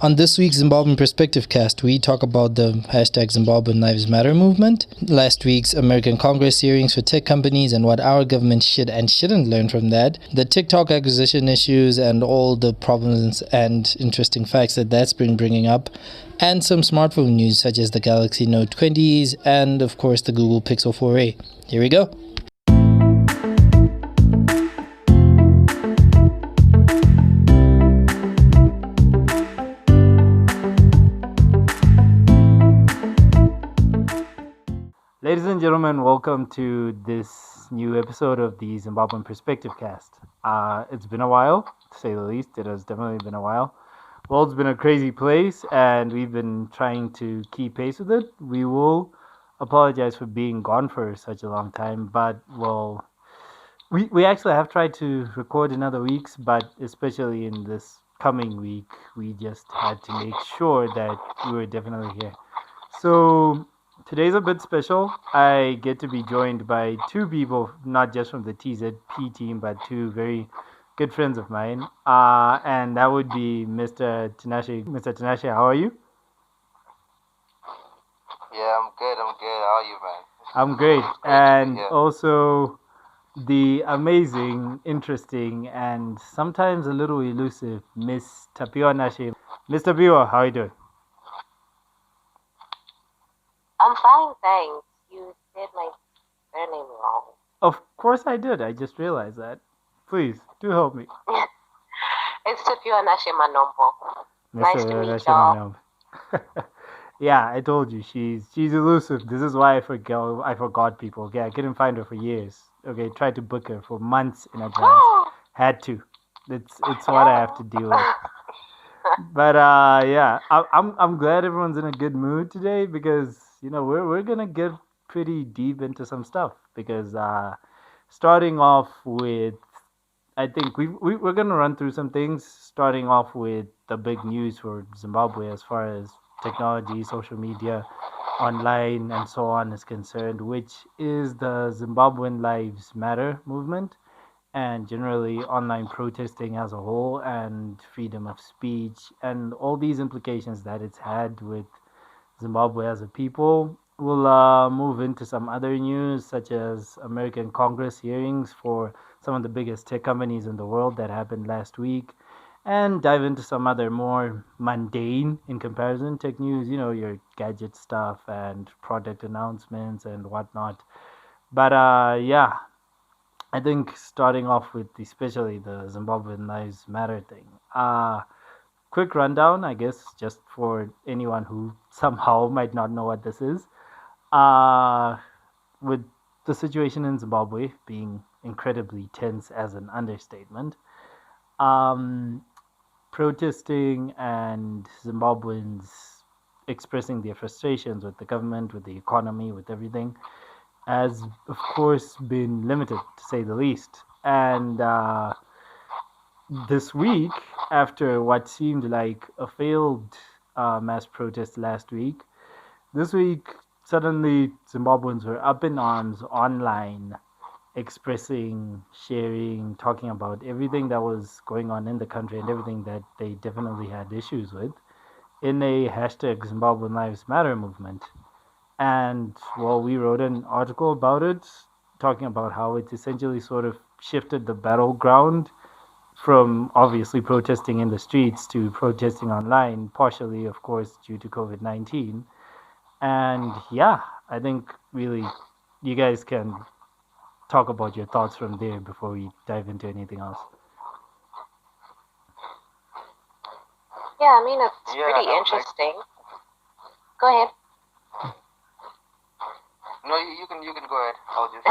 On this week's Zimbabwean Perspective Cast, we talk about the hashtag Zimbabwean Lives Matter movement, last week's American Congress hearings for tech companies and what our government should and shouldn't learn from that, the TikTok acquisition issues and all the problems and interesting facts that that's been bringing up, and some smartphone news such as the Galaxy Note 20s and, of course, the Google Pixel 4a. Here we go. Ladies and gentlemen, welcome to this new episode of the Zimbabwean Perspective Cast. It's been a while, to say the least. It has definitely been a while. World's been a crazy place, and we've been trying to keep pace with it. We will apologize for being gone for such a long time, but, well, we actually have tried to record in other weeks, but especially in this coming week, we just had to make sure that we were definitely here. So today's a bit special. I get to be joined by two people, not just from the TZP team, but two very good friends of mine. And that would be Mr. Tinashe. Mr. Tinashe, how are you? Yeah, I'm good. How are you, man? I'm great. And also the amazing, interesting, and sometimes a little elusive Miss Tapiwa Nashe. Miss Tapiwa, how are you doing? I'm fine, thanks. You said my surname wrong. Of course I did. I just realized that. Please, do help me. It's Tapiwa Nashe Manombo. Nice to meet y'all. Yeah, I told you she's elusive. This is why I forgot people. Okay, I couldn't find her for years. Okay, tried to book her for months in advance. Had to. It's what I have to deal with. But yeah, I'm glad everyone's in a good mood today because we're gonna get pretty deep into some stuff because starting off with, I think we're gonna run through some things. Starting off with the big news for Zimbabwe as far as technology, social media, online, and so on is concerned, which is the Zimbabwean Lives Matter movement, and generally online protesting as a whole, and freedom of speech, and all these implications that it's had with Zimbabwe as a people. We'll move into some other news, such as American Congress hearings for some of the biggest tech companies in the world that happened last week, and dive into some other more mundane, in comparison, tech news, your gadget stuff and product announcements and whatnot. But yeah, I think starting off with especially the Zimbabwean Lives Matter thing. Quick rundown, I guess, just for anyone who somehow might not know what this is. With the situation in Zimbabwe being incredibly tense as an understatement, protesting and Zimbabweans expressing their frustrations with the government, with the economy, with everything, has, of course, been limited, to say the least. And this week, after what seemed like a failed mass protest last week, this week, suddenly Zimbabweans were up in arms online, expressing, sharing, talking about everything that was going on in the country and everything that they definitely had issues with in a hashtag Zimbabwean Lives Matter movement. And, well, we wrote an article about it, talking about how it essentially sort of shifted the battleground from obviously protesting in the streets to protesting online, partially, of course, due to COVID-19. And yeah, I think really you guys can talk about your thoughts from there before we dive into anything else. Yeah, I mean, it's pretty interesting. Go ahead. No, you can go ahead. I'll just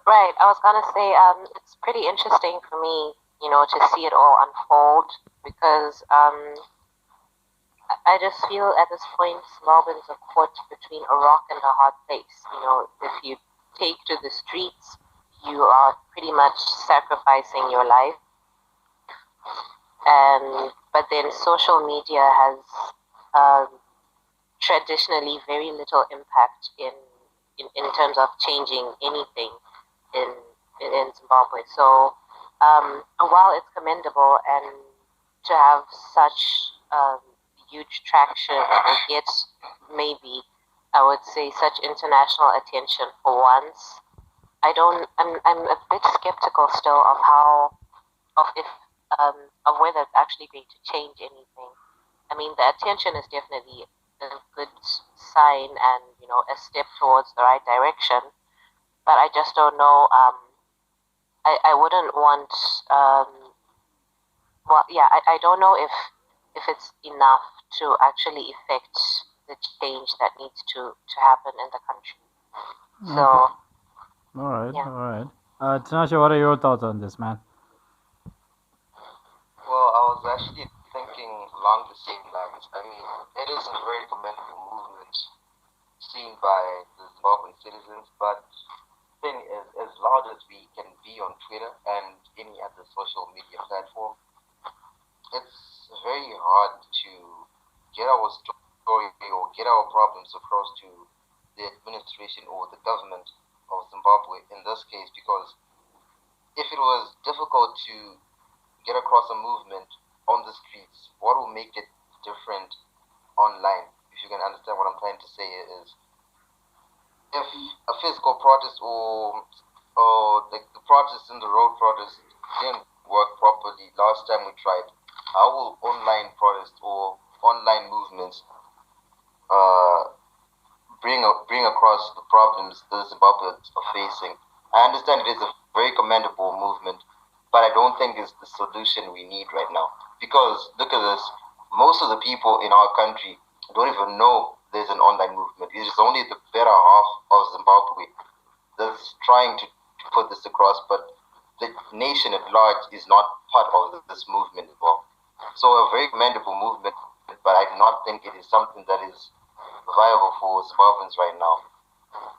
Right, I was gonna say it's pretty interesting for me, to see it all unfold because I just feel at this point Zimbabweans are caught between a rock and a hard place. If you take to the streets, you are pretty much sacrificing your life. But then social media has traditionally very little impact in terms of changing anything in Zimbabwe. So while it's commendable and to have such huge traction or get maybe, I would say, such international attention for once. I'm a bit skeptical still of how, of if, of whether it's actually going to change anything. I mean, the attention is definitely a good sign and, a step towards the right direction. But I just don't know. I wouldn't want. Well, yeah, I don't know if it's enough to actually effect the change that needs to happen in the country. So, All right, yeah. all right. Tinashe, what are your thoughts on this, man? Well, I was actually thinking along the same lines. I mean, it is a very commendable movement seen by the Zimbabwean citizens, but the thing is, as loud as we can be on Twitter and any other social media platform, it's very hard to get our story or get our problems across to the administration or the government of Zimbabwe in this case, because if it was difficult to get across a movement on the streets, what will make it different online? If you can understand what I'm trying to say is, if a physical protest or like the protests in the road protest didn't work properly last time we tried, how will online protests or online movements bring across the problems the Zimbabweans are facing? I understand it is a very commendable movement, but I don't think it's the solution we need right now. Because look at this, most of the people in our country don't even know there's an online movement. It is only the better half of Zimbabwe that's trying to put this across, but the nation at large is not part of this movement as well. So a very commendable movement, but I do not think it is something that is viable for Zimbabweans right now.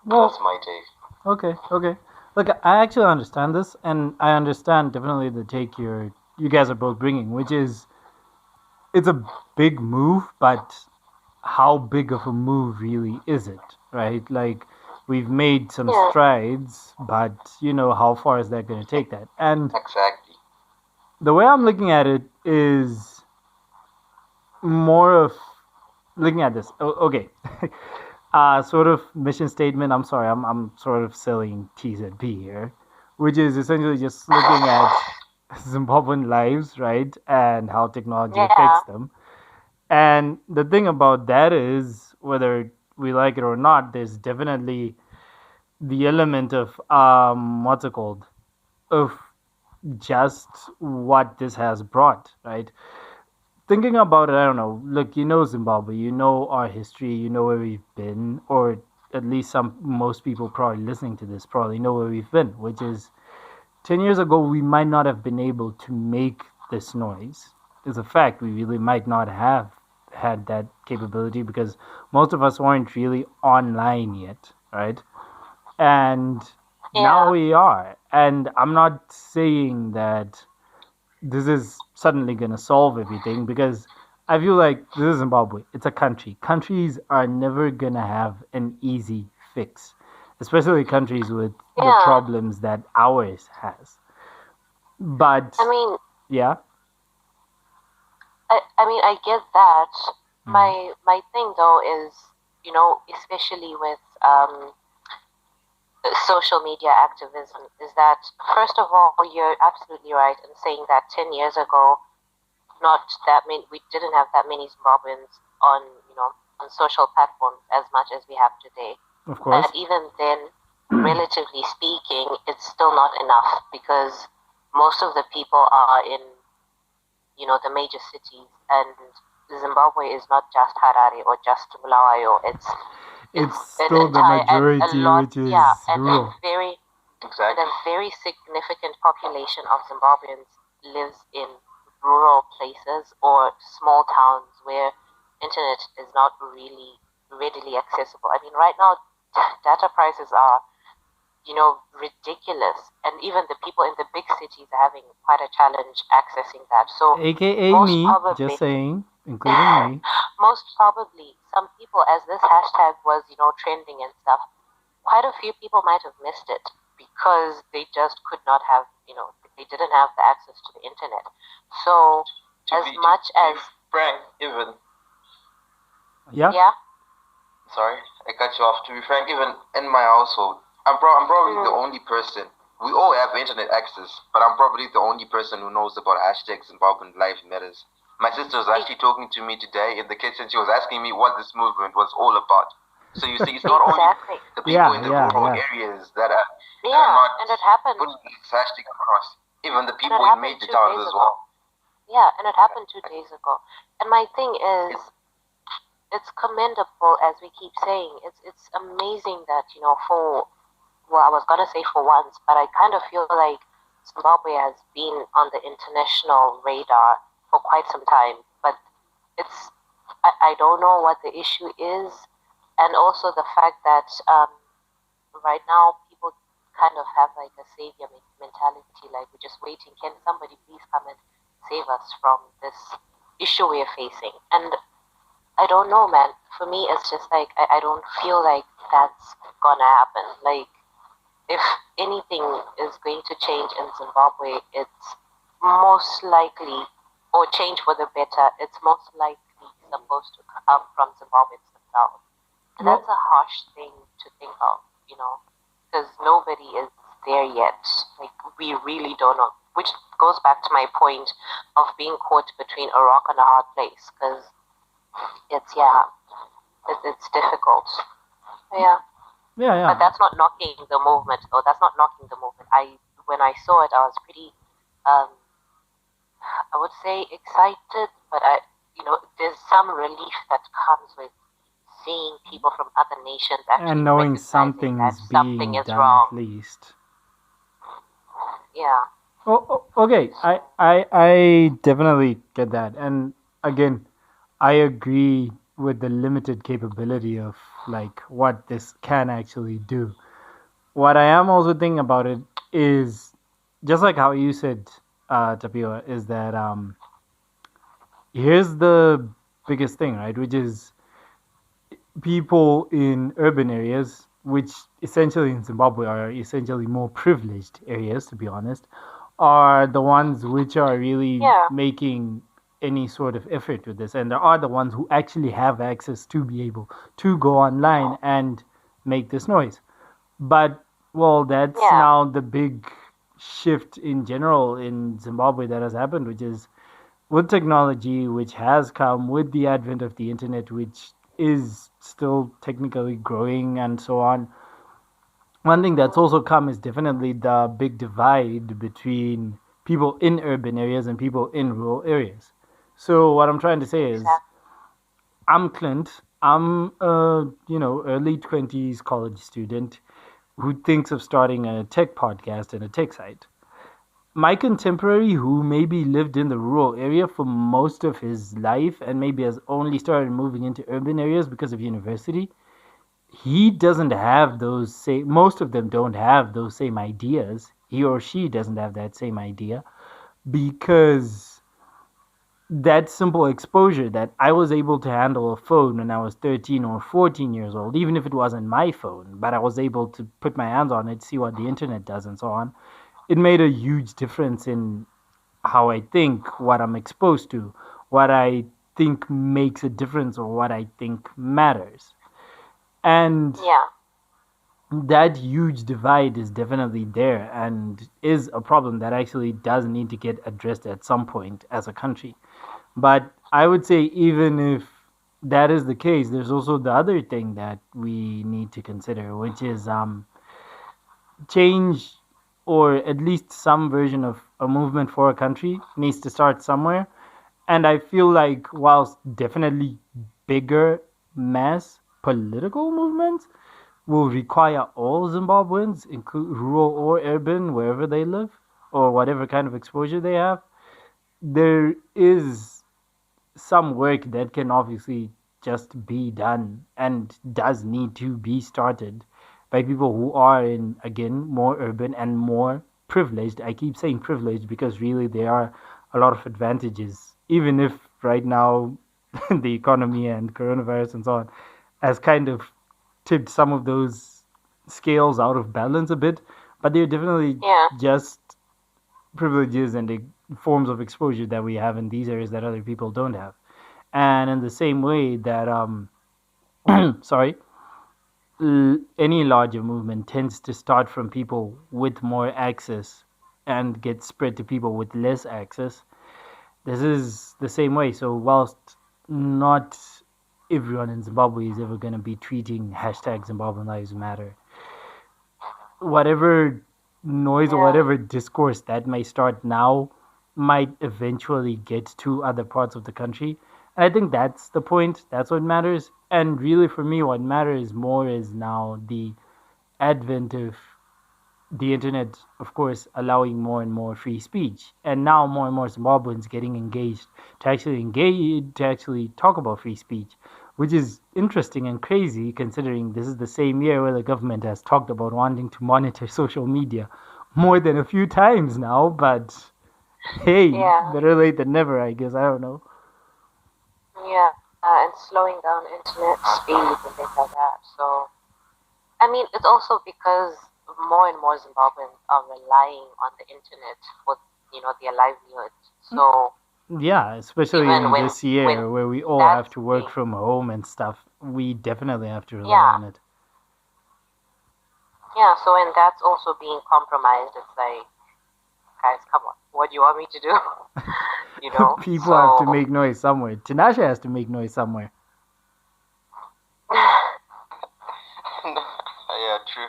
Well, that's my take. Okay. Look, I actually understand this, and I understand definitely the take you guys are both bringing, which is it's a big move, but how big of a move really is it, right? Like we've made some strides, but how far is that going to take that? And exactly, the way I'm looking at it is more of looking at this. Okay. Sort of mission statement. I'm sorry, I'm sort of selling TZP here, which is essentially just looking at Zimbabwean lives, right, and how technology affects them. And the thing about that is, whether we like it or not, there's definitely the element of what's it called, of just what this has brought, right? Thinking about it, I don't know. Look, Zimbabwe, our history, where we've been, or at least most people probably listening to this probably know where we've been, which is 10 years ago we might not have been able to make this noise. It's a fact, we really might not have had that capability because most of us weren't really online yet, right? And now we are. And I'm not saying that this is suddenly going to solve everything because I feel like this is Zimbabwe. It's a country. Countries are never going to have an easy fix, especially countries with the problems that ours has. But I mean, yeah. I mean, I get that. My thing though is, especially with social media activism, is that first of all, you're absolutely right in saying that 10 years ago, not that many, we didn't have that many Zimbabweans on on social platforms as much as we have today. Of course. But even then, relatively speaking, it's still not enough because most of the people are in the major cities, and Zimbabwe is not just Harare or just Bulawayo. It's still the majority, which is rural. And a very significant population of Zimbabweans lives in rural places or small towns where internet is not really readily accessible. I mean, right now, data prices are, ridiculous, and even the people in the big cities are having quite a challenge accessing that. So, AKA me, just saying, including me. Most probably, some people, as this hashtag was, trending and stuff, quite a few people might have missed it because they just could not have, they didn't have the access to the internet. So, as much as frank, even Yeah. Yeah. sorry, I cut you off. To be frank, even in my household, I'm probably the Mm. only person. We all have internet access, but I'm probably the only person who knows about hashtag Zimbabwean Life Matters. My sister was actually talking to me today in the kitchen. She was asking me what this movement was all about. So you see, it's not only Exactly. the people Yeah, in the yeah, rural yeah. areas that are Yeah, not and it happened. putting this hashtag across. Even the And it people in happened major 2 days towns as ago. well. Yeah, and it happened 2 days ago. And my thing is, it's commendable, as we keep saying. It's amazing that for well, I was gonna say for once, but I kind of feel like Zimbabwe has been on the international radar for quite some time. But it's I don't know what the issue is, and also the fact that right now people kind of have like a savior mentality, like we're just waiting. Can somebody please come and save us from this issue we're facing? And I don't know, man. For me, it's just like I don't feel like that's gonna happen. Like, if anything is going to change in Zimbabwe, it's most likely, or change for the better, it's most likely supposed to come from Zimbabweans themselves. And Well, that's a harsh thing to think of, because nobody is there yet. Like, we really don't know. Which goes back to my point of being caught between a rock and a hard place, because it's difficult. Yeah. yeah, But yeah. that's not knocking the movement, though. That's not knocking the movement. When I saw it, I was pretty, um, I would say excited, but there's some relief that comes with seeing people from other nations And actually knowing recognizing that something's something being is done wrong. at least. Yeah. Okay. I definitely get that, and again, I agree with the limited capability of like what this can actually do. What I am also thinking about it is just like how you said, Tapiwa, is that here's the biggest thing, right? Which is people in urban areas, which essentially in Zimbabwe are essentially more privileged areas, to be honest, are the ones which are really Yeah. making any sort of effort with this. And there are the ones who actually have access to be able to go online and make this noise. But, well, that's Yeah. now the big shift in general in Zimbabwe that has happened, which is with technology, which has come with the advent of the internet, which is still technically growing and so on. One thing that's also come is definitely the big divide between people in urban areas and people in rural areas. So what I'm trying to say is, Exactly. I'm Clint. I'm a early 20s college student who thinks of starting a tech podcast and a tech site. My contemporary who maybe lived in the rural area for most of his life and maybe has only started moving into urban areas because of university, he doesn't have those same, most of them don't have those same ideas. He or she doesn't have that same idea because that simple exposure that I was able to handle a phone when I was 13 or 14 years old, even if it wasn't my phone, but I was able to put my hands on it, see what the internet does, and so on. It made a huge difference in how I think, what I'm exposed to, what I think makes a difference, or what I think matters. And Yeah. that huge divide is definitely there and is a problem that actually does need to get addressed at some point as a country. But I would say, even if that is the case, there's also the other thing that we need to consider, which is change, or at least some version of a movement for a country needs to start somewhere. And I feel like, whilst definitely bigger mass political movements will require all Zimbabweans, include rural or urban, wherever they live, or whatever kind of exposure they have, there is some work that can obviously just be done and does need to be started by people who are in, again, more urban and more privileged. I keep saying privileged because really there are a lot of advantages, even if right now the economy and coronavirus and so on has kind of tipped some of those scales out of balance a bit. But they're definitely Yeah. just privileges and forms of exposure that we have in these areas that other people don't have. And in the same way that sorry, any larger movement tends to start from people with more access and get spread to people with less access. This is the same way. So whilst not everyone in Zimbabwe is ever going to be tweeting hashtag Zimbabwean Lives Matter, whatever noise or Yeah. whatever discourse that may start now might eventually get to other parts of the country. And I think that's the point. That's what matters. And really, for me, what matters more is now the advent of the internet, of course, allowing more and more free speech, and now more and more Zimbabweans getting engaged to actually talk about free speech, which is interesting and crazy considering this is the same year where the government has talked about wanting to monitor social media more than a few times now. But hey, Yeah. better late than never, I guess. I don't know. Yeah. And slowing down internet speed and things like that. So, I mean, it's also because more and more Zimbabweans are relying on the internet for, their livelihoods. So Yeah, especially even in this when year where we all have that's to work being, from home and stuff, we definitely have to rely yeah, on it. yeah. So when that's also being compromised, it's like, guys, come on, what do you want me to do? People have to So make noise somewhere. Tinashe has to make noise somewhere. Yeah, true.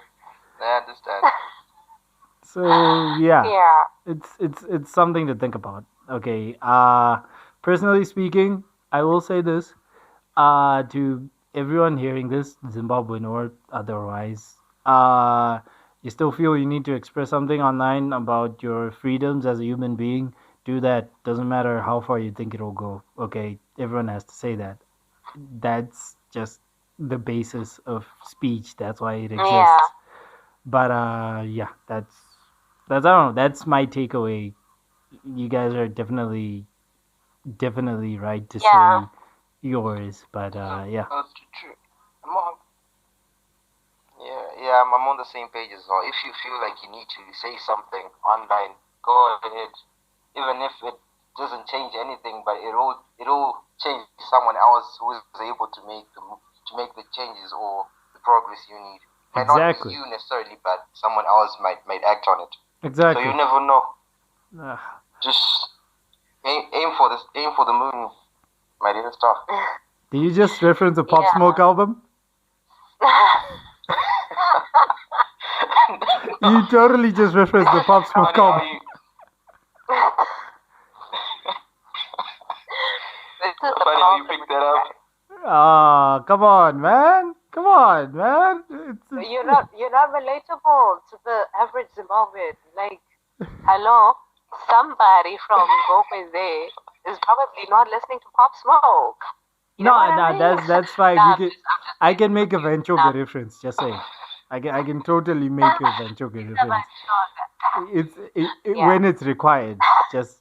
I understand. So yeah, yeah, it's something to think about. Okay. Personally speaking, I will say this. To everyone hearing this, Zimbabwean or otherwise, you still feel you need to express something online about your freedoms as a human being, do that. Doesn't matter how far you think it'll go. Okay, everyone has to say that. That's just the basis of speech. That's why it yeah, exists. But yeah, that's I don't know. That's my takeaway. You guys are definitely right to yeah, say yours. But yeah, That's true. I'm on, yeah, I'm on the same page as well. If you feel like you need to say something online, go ahead. Even if it doesn't change anything, but it'll change someone else who is able to make the changes or the progress you need. Might not be exactly, you necessarily, but someone else might act on it. So you exactly. never know. Uh, Just aim for the moon, my dear star. did you just reference a Pop yeah. Smoke album? You totally just referenced the Pop Smoke Funny how album. you This is the funny how you problem picked with that you up. guys. Ah, come on, man. Come on, man. You're not relatable to the average Zimbabwean. Like, hello, somebody from Gokwe is probably not listening to Pop Smoke. You know what No, I no, mean? that's fine. Nah, We I'm can. just I making can fun make a of you. Venchoke Nah, reference. Just saying. I can totally make a Venchoke he's never reference. sure that. Yeah. When it's required. Just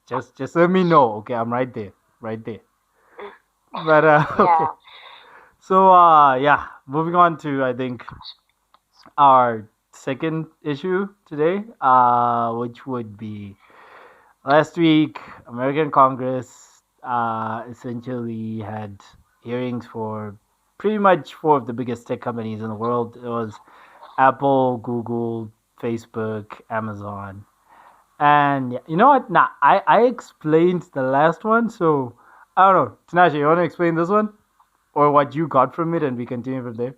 let me know. Okay, I'm right there, right there. But okay. Yeah. So yeah, moving on to I think our second issue today, which would be last week American Congress essentially had hearings for pretty much four of the biggest tech companies in the world. It was Apple, Google, Facebook, Amazon. And yeah, you know what? Nah, I explained the last one, so I don't know. Tinashe, you want to explain this one? Or what you got from it, and we continue from there?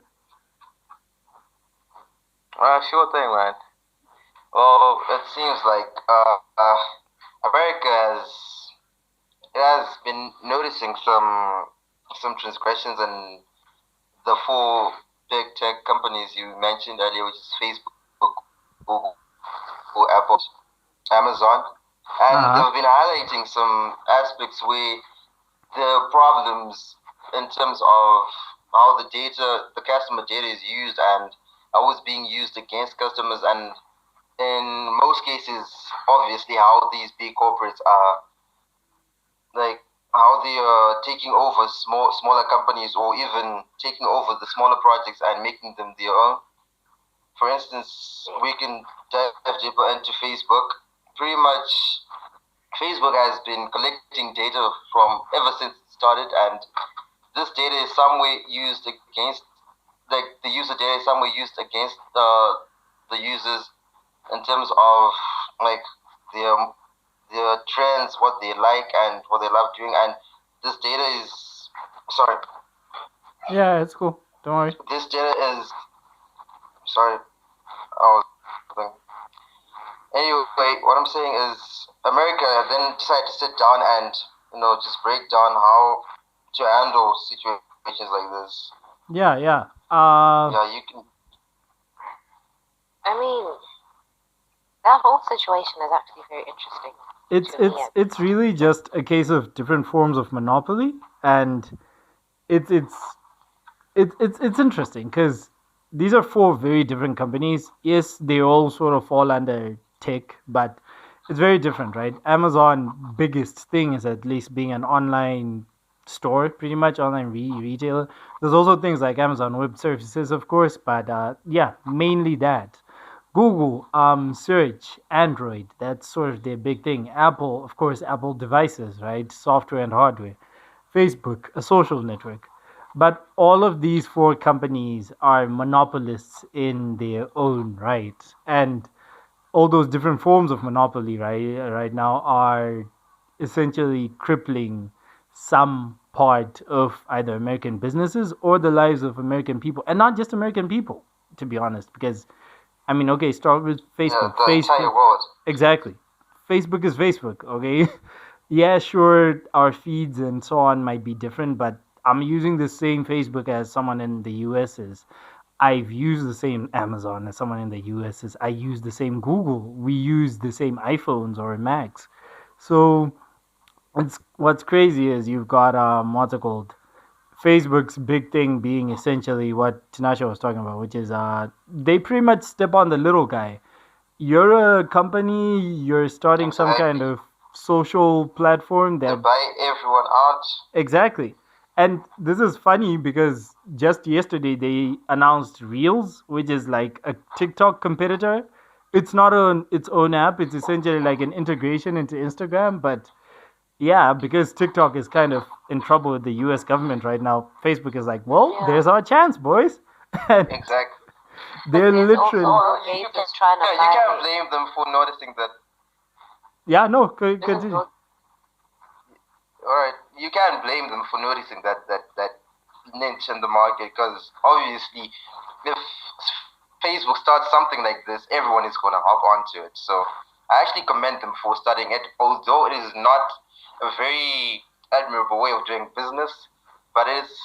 Sure thing, man. Well, it seems like America has been noticing some transgressions in the four big tech companies you mentioned earlier, which is Facebook, Google, Apple, Amazon, Uh and huh. they've been highlighting some aspects where there are problems in terms of how the customer data is used and how it's being used against customers, and in most cases, obviously, how these big corporates are like how they are taking over smaller companies or even taking over the smaller projects and making them their own. For instance, we can dive deeper into Facebook. Pretty much, Facebook has been collecting data from ever since started, and this data is some way used against, like the user data is some way used against the users in terms of like their their trends, what they like and what they love doing, and this data is sorry. Yeah, it's cool. Don't worry. This data is sorry. I was anyway. What I'm saying is, America then decided to sit down and just break down how to handle situations like this. Yeah. Yeah, you can. I mean, that whole situation is actually very interesting. It's really just a case of different forms of monopoly, and it's interesting because these are four very different companies. Yes, they all sort of fall under tech, but it's very different, right? Amazon biggest thing is at least being an online store, pretty much online retailer. There's also things like Amazon Web Services, of course, but yeah, mainly that. Google, search, Android, that's sort of their big thing. Apple, of course, Apple devices, right? Software and hardware. Facebook, a social network. But all of these four companies are monopolists in their own right. And all those different forms of monopoly right now are essentially crippling some part of either American businesses or the lives of American people, and not just American people, to be honest. Because I mean, okay, start with Facebook. The entire world. Exactly. Facebook is Facebook. Okay. Yeah, sure, our feeds and so on might be different, but I'm using the same Facebook as someone in the US is. I've used the same Amazon as someone in the US is. I use the same Google. We use the same iPhones or Macs. So it's what's crazy is you've got what's it called? Facebook's big thing being essentially what Tinashe was talking about, which is they pretty much step on the little guy. You're a company, you're starting some kind of social platform They that buy everyone out. exactly. And this is funny because just yesterday they announced Reels, which is like a TikTok competitor. It's not on its own app, it's essentially like an integration into Instagram, but yeah, because TikTok is kind of in trouble with the US government right now, Facebook is like, well, Yeah. there's our chance, boys. And Exactly. they're There's literally. also Gabe is trying to You buy. can't blame them for noticing that. Yeah, no, Isn't continue. Go- Alright, you can't blame them for noticing that niche in the market, because obviously, if Facebook starts something like this, everyone is gonna hop onto it. So I actually commend them for starting it, although it is not a very admirable way of doing business, but it's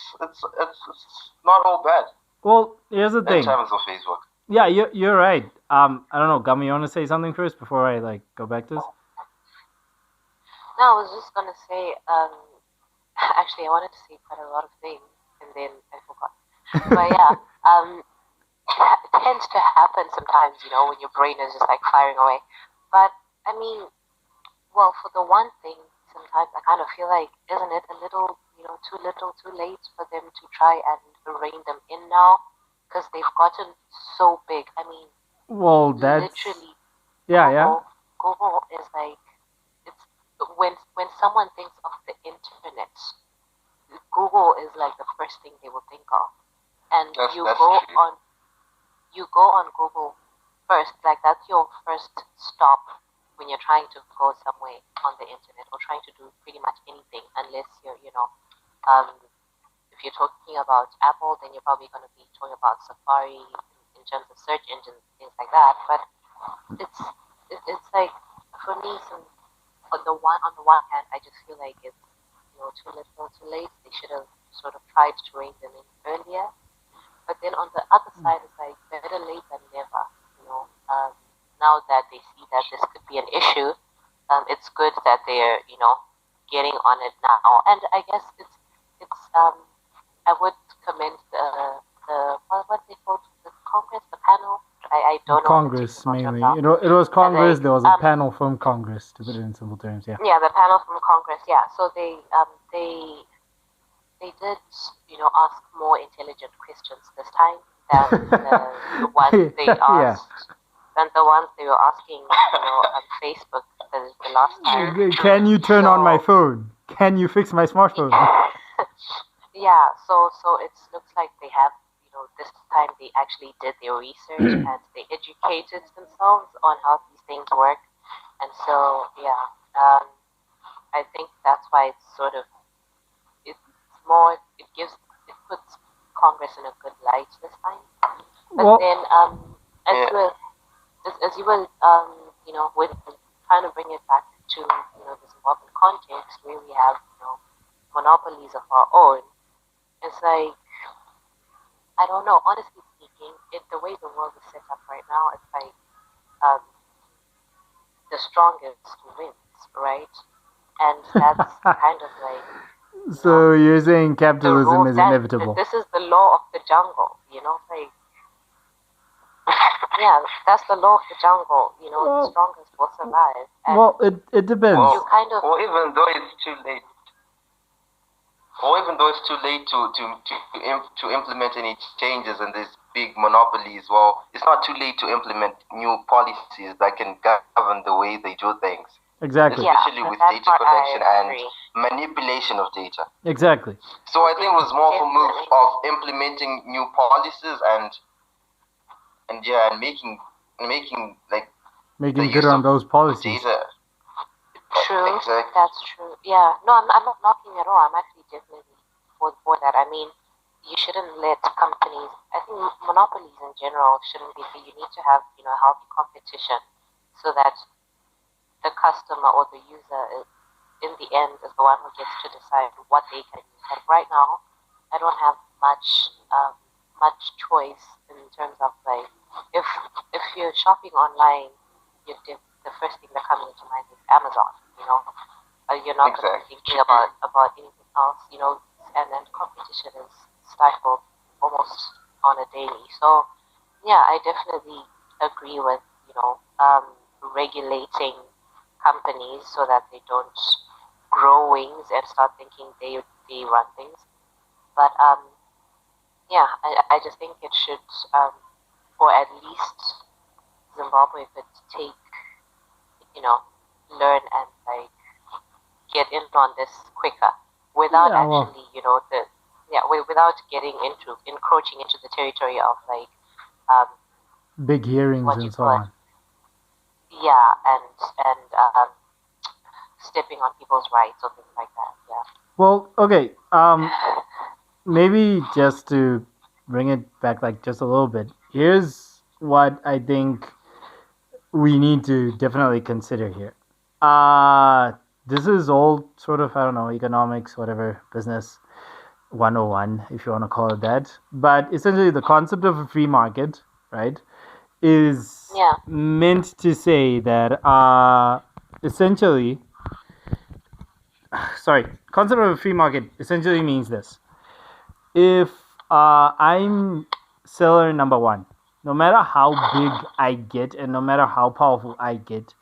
not all bad Well, here's the in thing. terms of Facebook. Yeah, you're right. I don't know, Gummy, you want to say something first before I like go back to this? No, I was just gonna say. Actually, I wanted to say quite a lot of things, and then I forgot. But yeah, it tends to happen sometimes, when your brain is just like firing away. But I mean, well, for the one thing, sometimes I kind of feel like, isn't it a little, too little, too late for them to try and rein them in now? Because they've gotten so big. I mean, Well, that's literally, yeah. Google is like, it's when someone thinks of the internet, Google is like the first thing they will think of. And That's you true. go on Google first, like that's your first stop when you're trying to go somewhere on the internet or trying to do pretty much anything, unless you're, if you're talking about Apple, then you're probably going to be talking about Safari in terms of search engines, things like that. But it's like, for me, on the one hand, I just feel like it's too little, too late. They should have sort of tried to rein them in earlier. But then on the other side, it's like better late than never. Now that they see that this could be an issue, it's good that they're getting on it now. And I guess it's I would commend the what they called, the Congress, the panel. I don't know. Congress mainly. It was Congress. There was a panel from Congress, to put it in simple terms. Yeah. Yeah, the panel from Congress. Yeah, so they did ask more intelligent questions this time than the ones they asked. Yeah. Than the ones they were asking, on Facebook. the last time. Can you turn on my So phone? Can you fix my smartphone? yeah, so it looks like they have, this time they actually did their research and they educated themselves on how these things work. And so, yeah, I think that's why it's sort of, it's more, it puts Congress in a good light this time. But Well, then, as Yeah. you were, as you were, with trying to bring it back to, the Zimbabwean context where we have, monopolies of our own, it's like, I don't know, honestly speaking, the way the world is set up right now, it's like, um, the strongest wins, right? And that's kind of like, so you're saying the capitalism rule is that inevitable? this is the law of the jungle, like, yeah, that's the law of the jungle, the Well, strongest will survive. And well, it depends. you kind of, Or even though it's too late, or even though it's too late to implement any changes in these big monopolies, well, it's not too late to implement new policies that can govern the way they do things, Exactly. yeah, especially with that data part collection I and agree. manipulation of data. Exactly. So I think it was more of a move Definitely. of implementing new policies and yeah, and making like Making the good use on of those policies. data. True, Exactly. that's true. Yeah, no, I'm not knocking at all. I'm actually definitely for that. I mean, you shouldn't let companies. I think monopolies in general shouldn't be. You need to have healthy competition, so that the customer or the user is, in the end, is the one who gets to decide what they can use. Like right now, I don't have much choice in terms of like if you're shopping online, the first thing that comes into mind is Amazon. You're not going to be Exactly. thinking about anything else. And then competition is stifled almost on a daily. So yeah, I definitely agree with regulating companies so that they don't grow wings and start thinking they run things. But yeah, I just think it should, or at least Zimbabwe could take, learn and like get in on this quicker without Yeah, well, actually, without encroaching into the territory of like, big hearings what do and you so call it? on. Yeah, and stepping on people's rights or things like that. Yeah. Well, okay. Maybe just to bring it back, like just a little bit. Here's what I think we need to definitely consider here. This is all sort of, I don't know, economics, whatever, business 101, if you want to call it that. But essentially, the concept of a free market, right, is Yeah. meant to say that essentially, sorry, concept of a free market essentially means this. If I'm seller number one, no matter how big I get and no matter how powerful I get,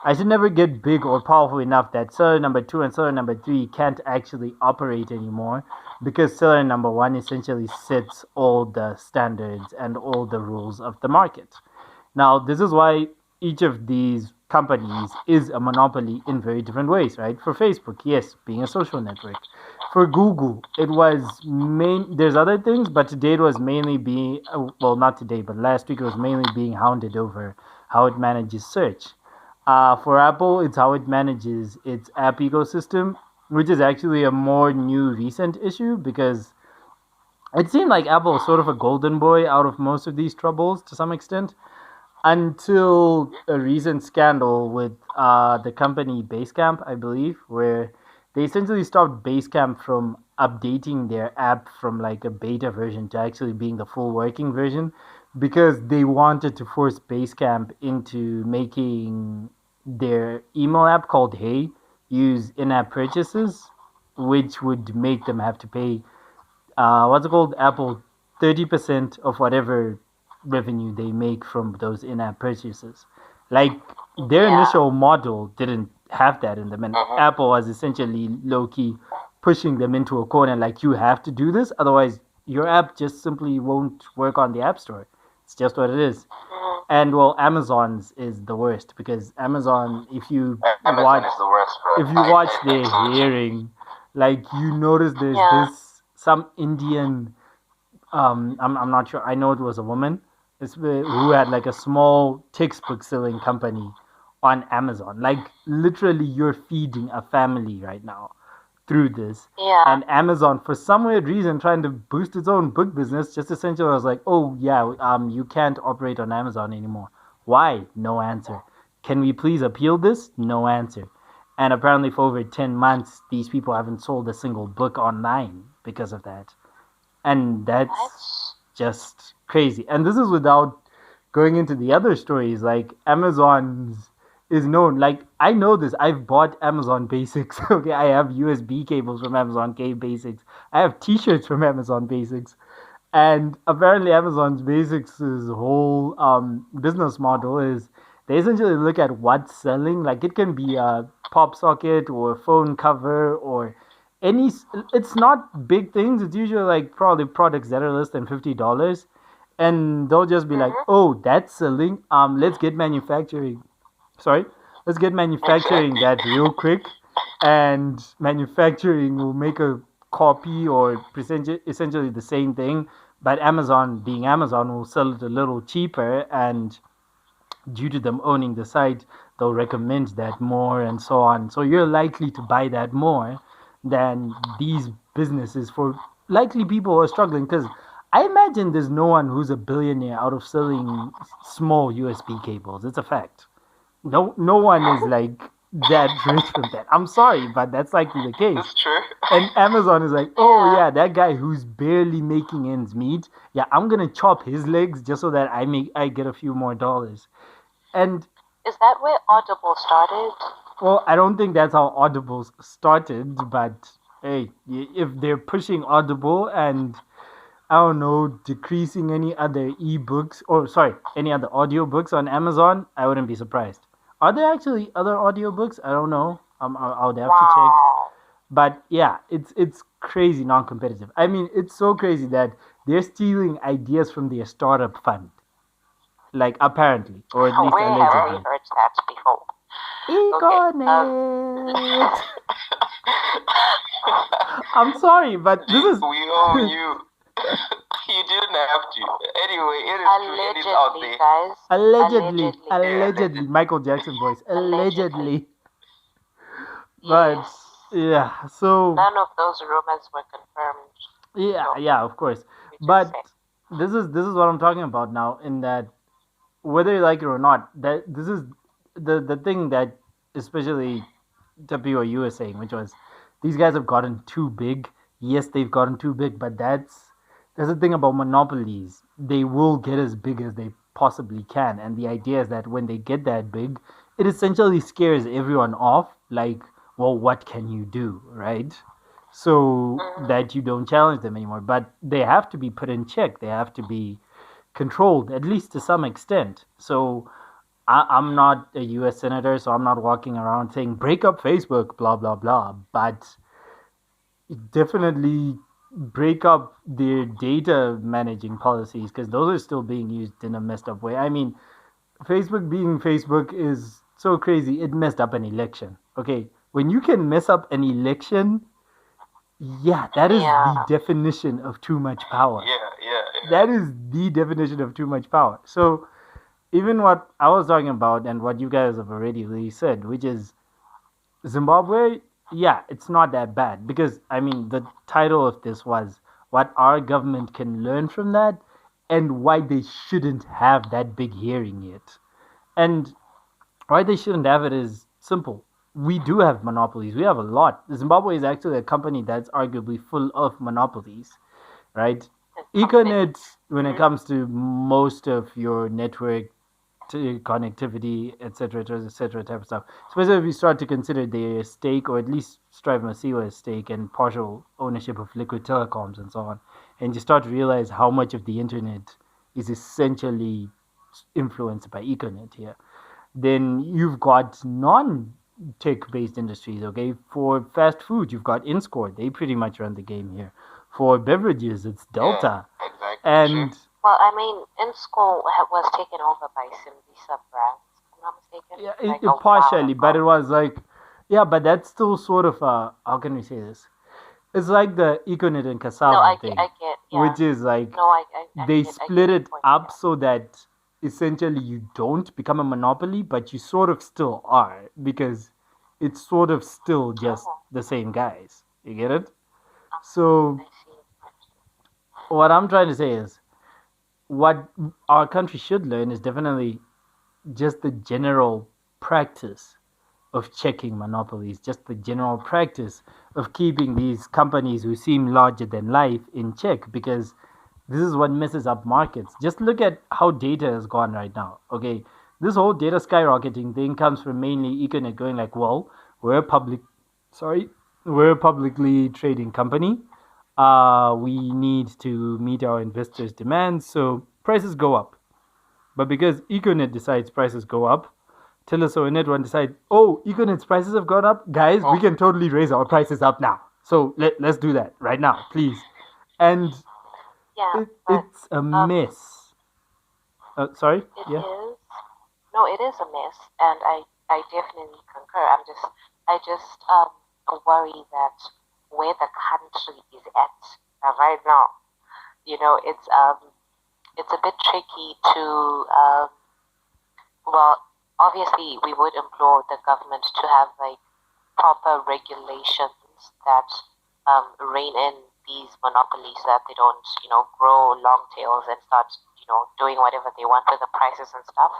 I should never get big or powerful enough that seller number two and seller number three can't actually operate anymore because seller number one essentially sets all the standards and all the rules of the market. Now, this is why each of these companies is a monopoly in very different ways, right? For Facebook, yes, being a social network. For Google, it was there's other things, but today it was mainly being, well, not today, but last week it was mainly being hounded over how it manages search. For Apple, it's how it manages its app ecosystem, which is actually a more new recent issue because it seemed like Apple was sort of a golden boy out of most of these troubles to some extent until a recent scandal with the company Basecamp, I believe, where they essentially stopped Basecamp from updating their app from like a beta version to actually being the full working version because they wanted to force Basecamp into making their email app called Hey use in-app purchases, which would make them have to pay what's it called? Apple 30% of whatever revenue they make from those in-app purchases. Like their Yeah. initial model didn't have that in them, and Apple was essentially low key pushing them into a corner. Like you have to do this, otherwise your app just simply won't work on the App Store. It's just what it is. And well, Amazon's is the worst because Amazon, if you Amazon watch, is the worst, bro. if you watch I their think so too. hearing, like you notice there's Yeah. this some Indian, I'm not sure. I know it was a woman, who had like a small textbook selling company on Amazon. Like literally, you're feeding a family right now through this. Yeah. And Amazon, for some weird reason, trying to boost its own book business, just essentially was like, oh yeah, you can't operate on Amazon anymore. Why? No answer. Can we please appeal this? No answer. And apparently, for over 10 months, these people haven't sold a single book online because of that. And that's That's just crazy. And this is without going into the other stories. Like Amazon's is known. Like I know this. I've bought Amazon Basics. Okay, I have USB cables from Amazon K Basics. I have T-shirts from Amazon Basics. And apparently, Amazon's Basics' whole business model is they essentially look at what's selling. Like it can be a pop socket or a phone cover or any. It's not big things. It's usually like probably products that are less than $50, and they'll just be like, "Oh, that's selling. Let's get manufacturing. Sorry, let's get manufacturing Exactly. that real quick, and manufacturing will make a copy or essentially the same thing, but Amazon, being Amazon, will sell it a little cheaper, and due to them owning the site, they'll recommend that more and so on. So you're likely to buy that more than these businesses for likely people who are struggling because I imagine there's no one who's a billionaire out of selling small USB cables. It's a fact. No one is like that rich from that. I'm sorry, but that's likely the case. It's true. And Amazon is like, oh Yeah. yeah, that guy who's barely making ends meet. Yeah, I'm gonna chop his legs just so that I get a few more dollars. And Is that where Audible started? well, I don't think that's how Audible started, but hey, if they're pushing Audible and I don't know, decreasing any other ebooks or sorry, any other audiobooks on Amazon, I wouldn't be surprised. Are there actually other audiobooks? I don't know. I would have to check. Wow. But yeah, it's crazy non-competitive. I mean, it's so crazy that they're stealing ideas from their startup fund, like apparently, or at least Where have we allegedly. heard that before? Econet. I'm sorry, but this is We owe you. You didn't have to. Anyway, it is true. It is out Allegedly, there. guys. allegedly, Allegedly. allegedly, Michael Jackson voice, allegedly. But Yes. yeah, so None of those rumors were confirmed. yeah, of course. We just But said. this is what I'm talking about now. In that, whether you like it or not, that this is the thing that especially Tapiwa you were saying, which was these guys have gotten too big. Yes, they've gotten too big, but that's the thing about monopolies. They will get as big as they possibly can, and the idea is that when they get that big, it essentially scares everyone off. Like, well, what can you do, right? So Mhm. that you don't challenge them anymore. But they have to be put in check. They have to be controlled, at least to some extent. So I'm not a U.S. senator, so I'm not walking around saying break up Facebook, blah blah blah. But definitely break up their data managing policies because those are still being used in a messed up way. I mean, Facebook being Facebook is so crazy. It messed up an election. Okay, when you can mess up an election, yeah, that is the Yeah. definition of too much power. Yeah. That is the definition of too much power. So even what I was talking about and what you guys have already really said, which is Zimbabwe, yeah, it's not that bad because I mean the title of this was what our government can learn from that and why they shouldn't have that big hearing yet. And why they shouldn't have it is simple. We do have monopolies. We have a lot. Zimbabwe is actually a company that's arguably full of monopolies, right? Econet, when it comes to most of your network connectivity, etc., type of stuff. Especially if you start to consider their stake, or at least Strive Masiwa's stake and partial ownership of Liquid Telecoms and so on, and you start to realize how much of the internet is essentially influenced by Econet here. Then you've got non-tech based industries. Okay, for fast food, you've got InScore. They pretty much run the game here. For beverages, it's Yeah. Delta. Exactly. And True. Well, I mean, in school was taken over by Simvisa brands, if I'm not mistaken, Yeah, like a while partially, but it ago. was like, yeah, but that's still sort of how can we say this? It's like the Econet and No, cassava thing, I get, yeah. which is like No, they I get split your it point, up yeah. so that essentially you don't become a monopoly, but you sort of still are because it's sort of still just Oh, the same guys. You get it? uh, So I see. what I'm trying to say is what our country should learn is definitely just the general practice of checking monopolies, just the general practice of keeping these companies who seem larger than life in check because this is what messes up markets. Just look at how data has gone right now. Okay, this whole data skyrocketing thing comes from mainly Econet going like, well, we're a public, sorry, we're a publicly trading company. We need to meet our investors' demands, so prices go up. But because Econet decides prices go up, Teleso and Net1 decide, oh, Econet's prices have gone up. Guys, we Oh, can totally raise our prices up now. So let's do that right now, please. And yeah, but it's a um, mess. Sorry? it Yeah? is. No, it is a mess, and I definitely concur. I just worry that where the country is at right now, you know, it's a bit tricky to well, obviously we would implore the government to have like proper regulations that rein in these monopolies so that they don't, you know, grow long tails and start, you know, doing whatever they want with the prices and stuff.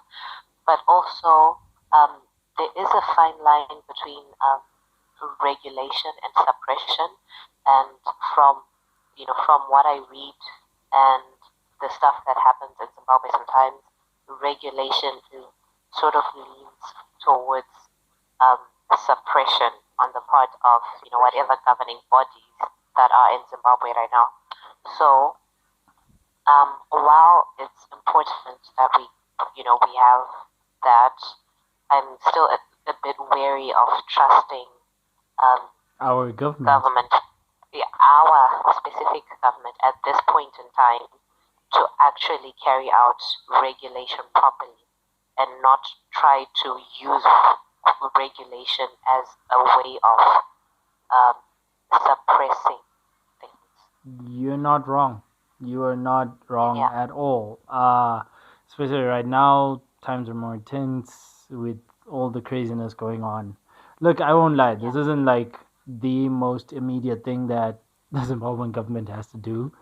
But also, there is a fine line between regulation and suppression. And from, you know, from what I read and the stuff that happens in Zimbabwe sometimes, regulation sort of leans towards um, suppression on the part of, you know, whatever governing bodies that are in Zimbabwe right now. So while it's important that you know, we have that, I'm still a bit wary of trusting um, Our government. government, our specific government at this point in time, to actually carry out regulation properly and not try to use regulation as a way of um, suppressing things. You're not wrong. You are not wrong Yeah, at all. Especially right now, times are more intense with all the craziness going on. Look, I won't lie. yeah, This isn't like the most immediate thing that the Zimbabwean government has to do.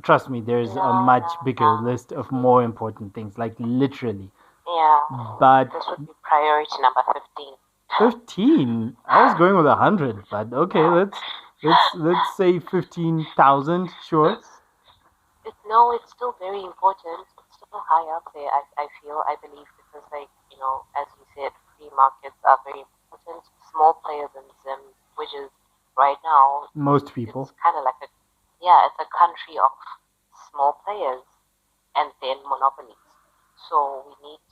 Trust me, there's a no, no, much bigger no. list of more important things, like literally. Yeah, But this would be priority number 15. 15, I was going with 100, but okay, let's say 15,000, sure. No, it's still very important. It's still high up there, I feel, I believe, because, like, you know, as you said, free markets are very important. Small players in Zim, which is right now, Most it's people. kind of like yeah, it's a country of small players and then monopolies. So we need,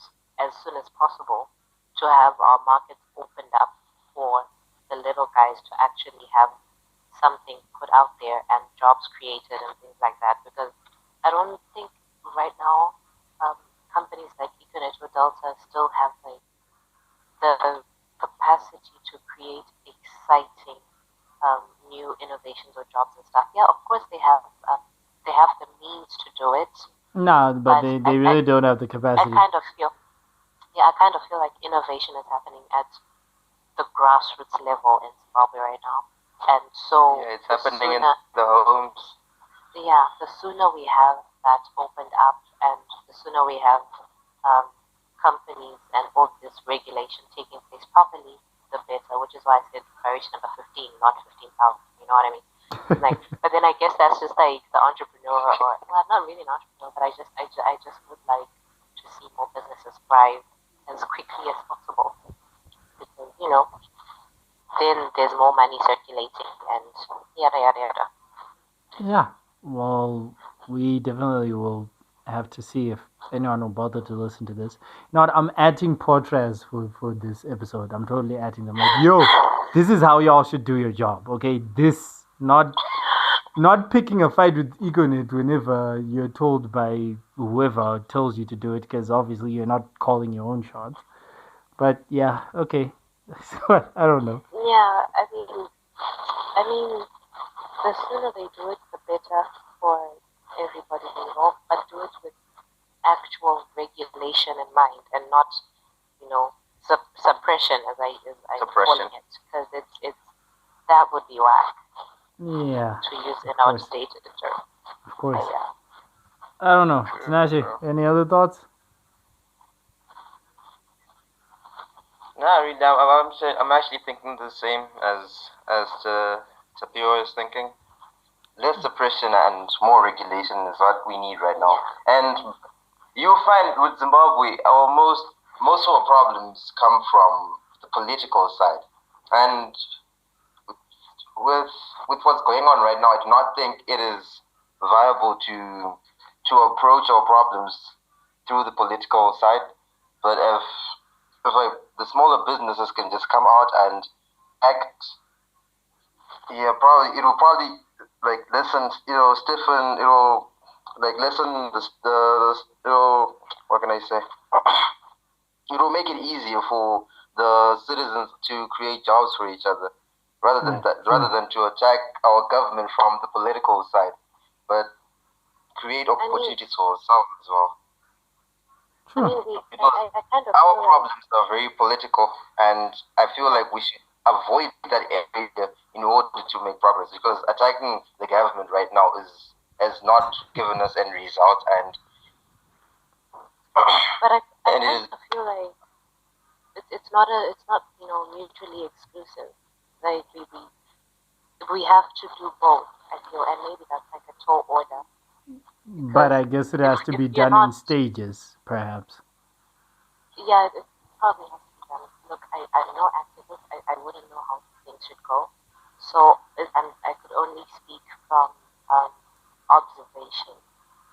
as soon as possible, to have our markets opened up for the little guys to actually have something put out there and jobs created and things like that. Because I don't think right now um, companies like Econet or Delta still have like the capacity to create exciting new innovations or jobs and stuff. Yeah, of course they have the means to do it, No, but but they really don't have the I capacity. kind of feel yeah, I kind of feel like innovation is happening at the grassroots level in Zimbabwe right now. And so Yeah, it's the happening in sooner the homes. yeah, the sooner we have that opened up and the sooner we have um, companies and all this regulation taking place properly, the better, which is why I said priority number 15, not 15,000. You know what I mean? Like, but then I guess that's just like the entrepreneur, or well, not really an entrepreneur, but I just would like to see more businesses thrive as quickly as possible because you know then there's more money circulating and yada yada yada. Yeah, well, we definitely will have to see if anyone will bother to listen to this. Not, I'm adding portraits for this episode. I'm totally adding them. Like, yo, this is how y'all should do your job, okay? This, not not picking a fight with Econet whenever you're told by whoever tells you to do it, because obviously you're not calling your own shots. But yeah, okay. So, I don't know. Yeah, I mean, the sooner they do it, the better for everybody involved. But do it with actual regulation in mind, and not, you know, suppression, as I'm Suppression. calling it, because it's that would be whack Yeah, to use of in course, outdated terms. of course. Yeah. I don't know. True, Tinashe, true. any other thoughts? No, I really, I'm actually thinking the same as Tapiwa is thinking. Less suppression and more regulation is what we need right now. And you find with Zimbabwe, our most of our problems come from the political side. And with with what's going on right now, I do not think it is viable to approach our problems through the political side. But if like the smaller businesses can just come out and act, yeah, probably it will probably like lessen, stiffen, like lessen what can I say? It will make it easier for the citizens to create jobs for each other, Yeah, rather true. than to attack our government from the political side, but create I mean, opportunities for ourselves as well. True. Because I kind of our feel like, problems are very political, and I feel like we should avoid that area in order to make progress. Because attacking the government right now is has not given us any results, but I and it kind is of feel like it's not, mutually exclusive. Like we have to do both. I feel, and maybe that's like a tall order, But because I guess it if has to if be you're done in not, stages, perhaps. yeah, it probably has to be done. Look, I'm no activist. I wouldn't know how things should go. So I could only speak from um, observation,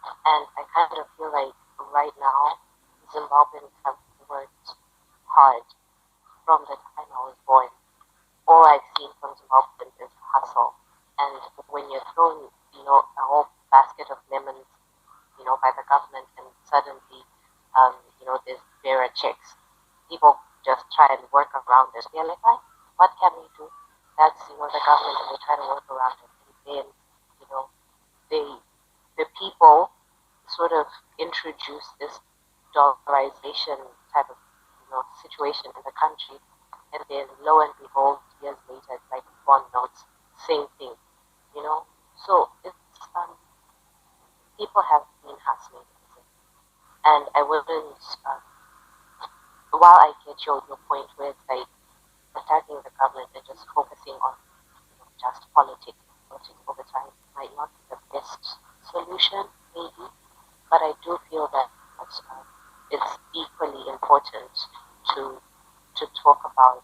and I kind of feel like right now Zimbabweans have worked hard from the time I was born. All I've seen from Zimbabweans is hustle, and when you're thrown, a whole basket of lemons, by the government, and suddenly, there are checks. People just try and work around it. They're like, what can we do? That's, the government, and they try to work around it. And then, you know, they, the people sort of introduce this dollarization type of, situation in the country. And then lo and behold, years later, it's like bond notes, same thing, you know. So people have been hustling, and I wouldn't. While I get your point with like attacking the government and just focusing on, just politics all the time might not be the best solution, maybe. But I do feel that it's equally important to to talk about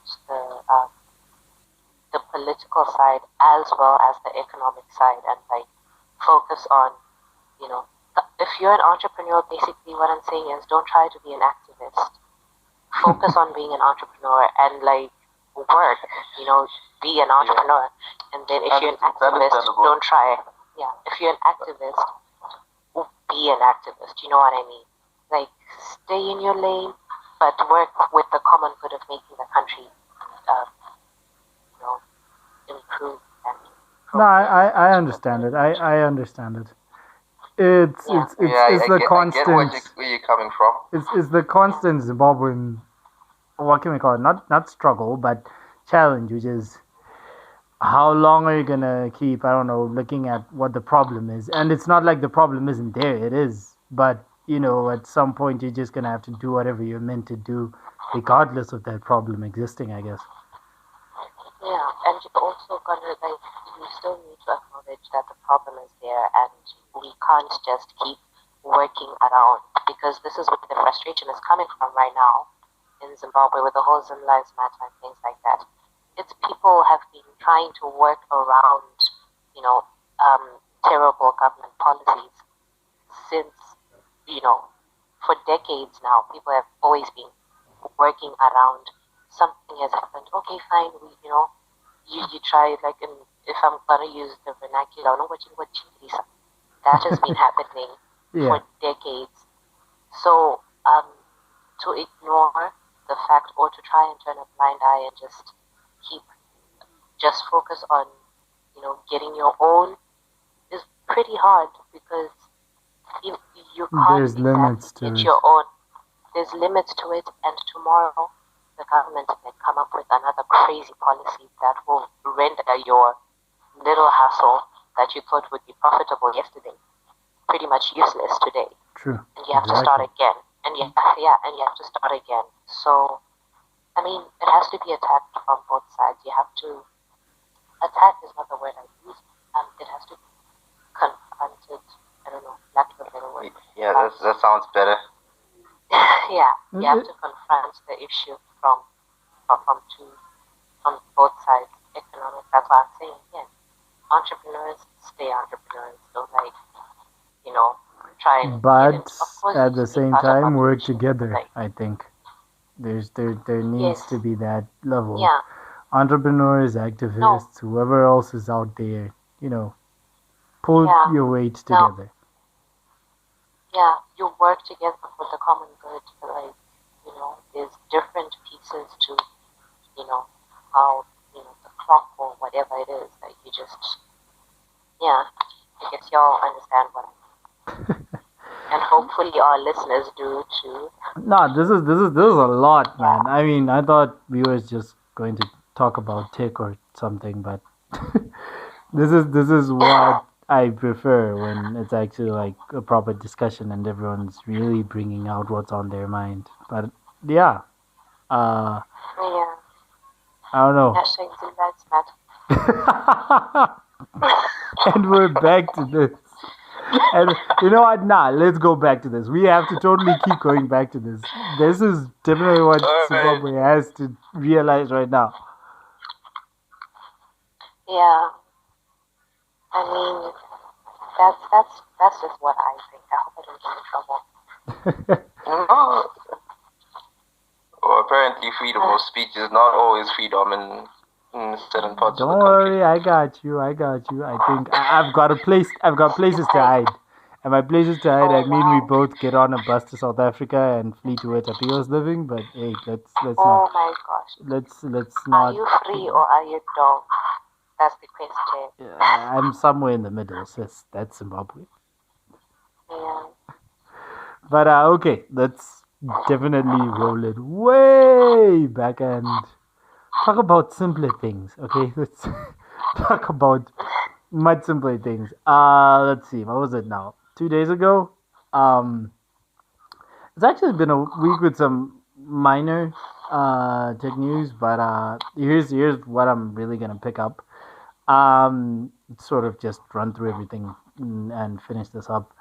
the political side as well as the economic side, and like focus on, you know, if you're an entrepreneur, basically what I'm saying is don't try to be an activist. Focus on being an entrepreneur and like work, be an entrepreneur. And then if you're an activist, don't try. Yeah, if you're an activist, be an activist. You know what I mean? Like stay in your lane, but work with the common good of making the country, uh, you know, improve and No, progress. I understand it. I understand it. It's Yeah, it's yeah, it's it's the I get constant. where you're coming from. It's the yeah, constant Zimbabwean. What can we call it? Not struggle, but challenge, which is how long are you gonna keep? I don't know, looking at what the problem is, and it's not like the problem isn't there. It is, but at some point you're just gonna have to do whatever you're meant to do, regardless of that problem existing. I guess. yeah. And you're also gonna like you still need to acknowledge that the problem is there, and we can't just keep working around, because this is where the frustration is coming from right now in Zimbabwe with the whole Zim Lives Matter and things like that. It's people have been trying to work around, you know, terrible government policies since, you know, for decades now. People have always been working around. Something has happened. Okay, fine. You try like in if I'm gonna use the vernacular, that has been happening Yeah. for decades. So to ignore the fact or to try and turn a blind eye and just focus on, getting your own is pretty hard because you can't There's limits exactly to get it. your own. There's limits to it, and tomorrow the government may come up with another crazy policy that will render your little hustle that you thought would be profitable yesterday pretty much useless today. True. And you have to start again. And you have to start again. So, I mean, it has to be attacked from both sides. You have to attack is not the word I use. It has to be confronted. I don't know, lack of a better word. Yeah, that sounds better. Yeah, you have to confront the issue from both sides. Economic. That's why I'm saying again, entrepreneurs stay entrepreneurs. Don't try and But at the be same part of time, work solution, together. I think there needs yes, to be that level. yeah, Entrepreneurs, activists, whoever else is out there, pull your weight together. Yeah, you work together for the common good. There's different pieces to, how, the clock or whatever it is that you just, I guess y'all understand what I mean. And hopefully our listeners do too. No, this is a lot, man. I mean, I thought we were just going to talk about tech or something, but this is what I prefer when it's actually like a proper discussion and everyone's really bringing out what's on their mind. But yeah, I don't know. And we're back to this. And you know what? Nah, let's go back to this. We have to totally keep going back to this. This is definitely what Zimbabwe has to realize right now. Yeah. I mean, that's just what I think. I hope I don't get in trouble. Well, apparently freedom of speech is not always freedom in certain parts of the country. Don't worry, I got you. I think I've got places to hide. And by places to hide, I mean we both get on a bus to South Africa and flee to where Tapiwa's living. But hey, let's not. Oh my gosh. Let's not. Are you free or are you dumb? That's the question. I'm somewhere in the middle, sis. That's Zimbabwe. Yeah. But okay, let's definitely roll it way back and talk about simpler things. Okay, let's talk about much simpler things. Let's see, what was it now? 2 days ago. It's actually been a week with some minor tech news, but here's what I'm really gonna pick up. Sort of just run through everything and finish this up.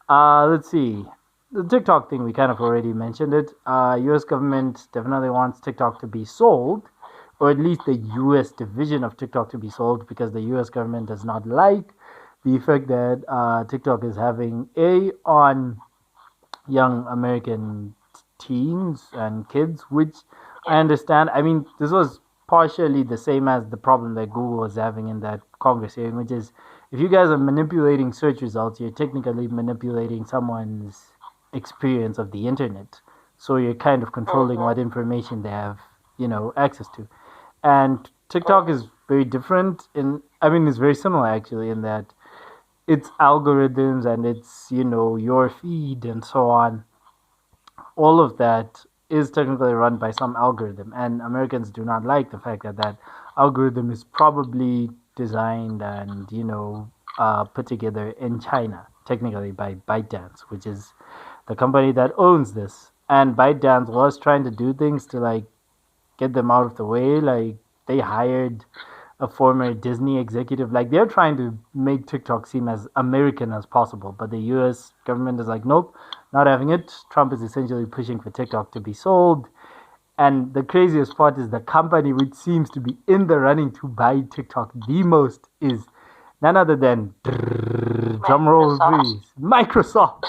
Let's see. The TikTok thing, we kind of already mentioned it. U.S. government definitely wants TikTok to be sold, or at least the U.S. division of TikTok to be sold, because the U.S. government does not like the effect that TikTok is having on young American teens and kids, which I understand. I mean, this was partially the same as the problem that Google was having in that Congress hearing, which is if you guys are manipulating search results, you're technically manipulating someone's experience of the internet. So you're kind of controlling what information they have, access to. And TikTok is very different it's very similar actually in that its algorithms and its, your feed and so on, all of that is technically run by some algorithm. And Americans do not like the fact that that algorithm is probably designed and, put together in China, technically by ByteDance, which is the company that owns this. And ByteDance was trying to do things to like get them out of the way. Like they hired a former Disney executive. Like they're trying to make TikTok seem as American as possible, but the U.S. government is like, nope, not having it. Trump is essentially pushing for TikTok to be sold. And the craziest part is the company which seems to be in the running to buy TikTok the most is none other than drumroll please, Microsoft.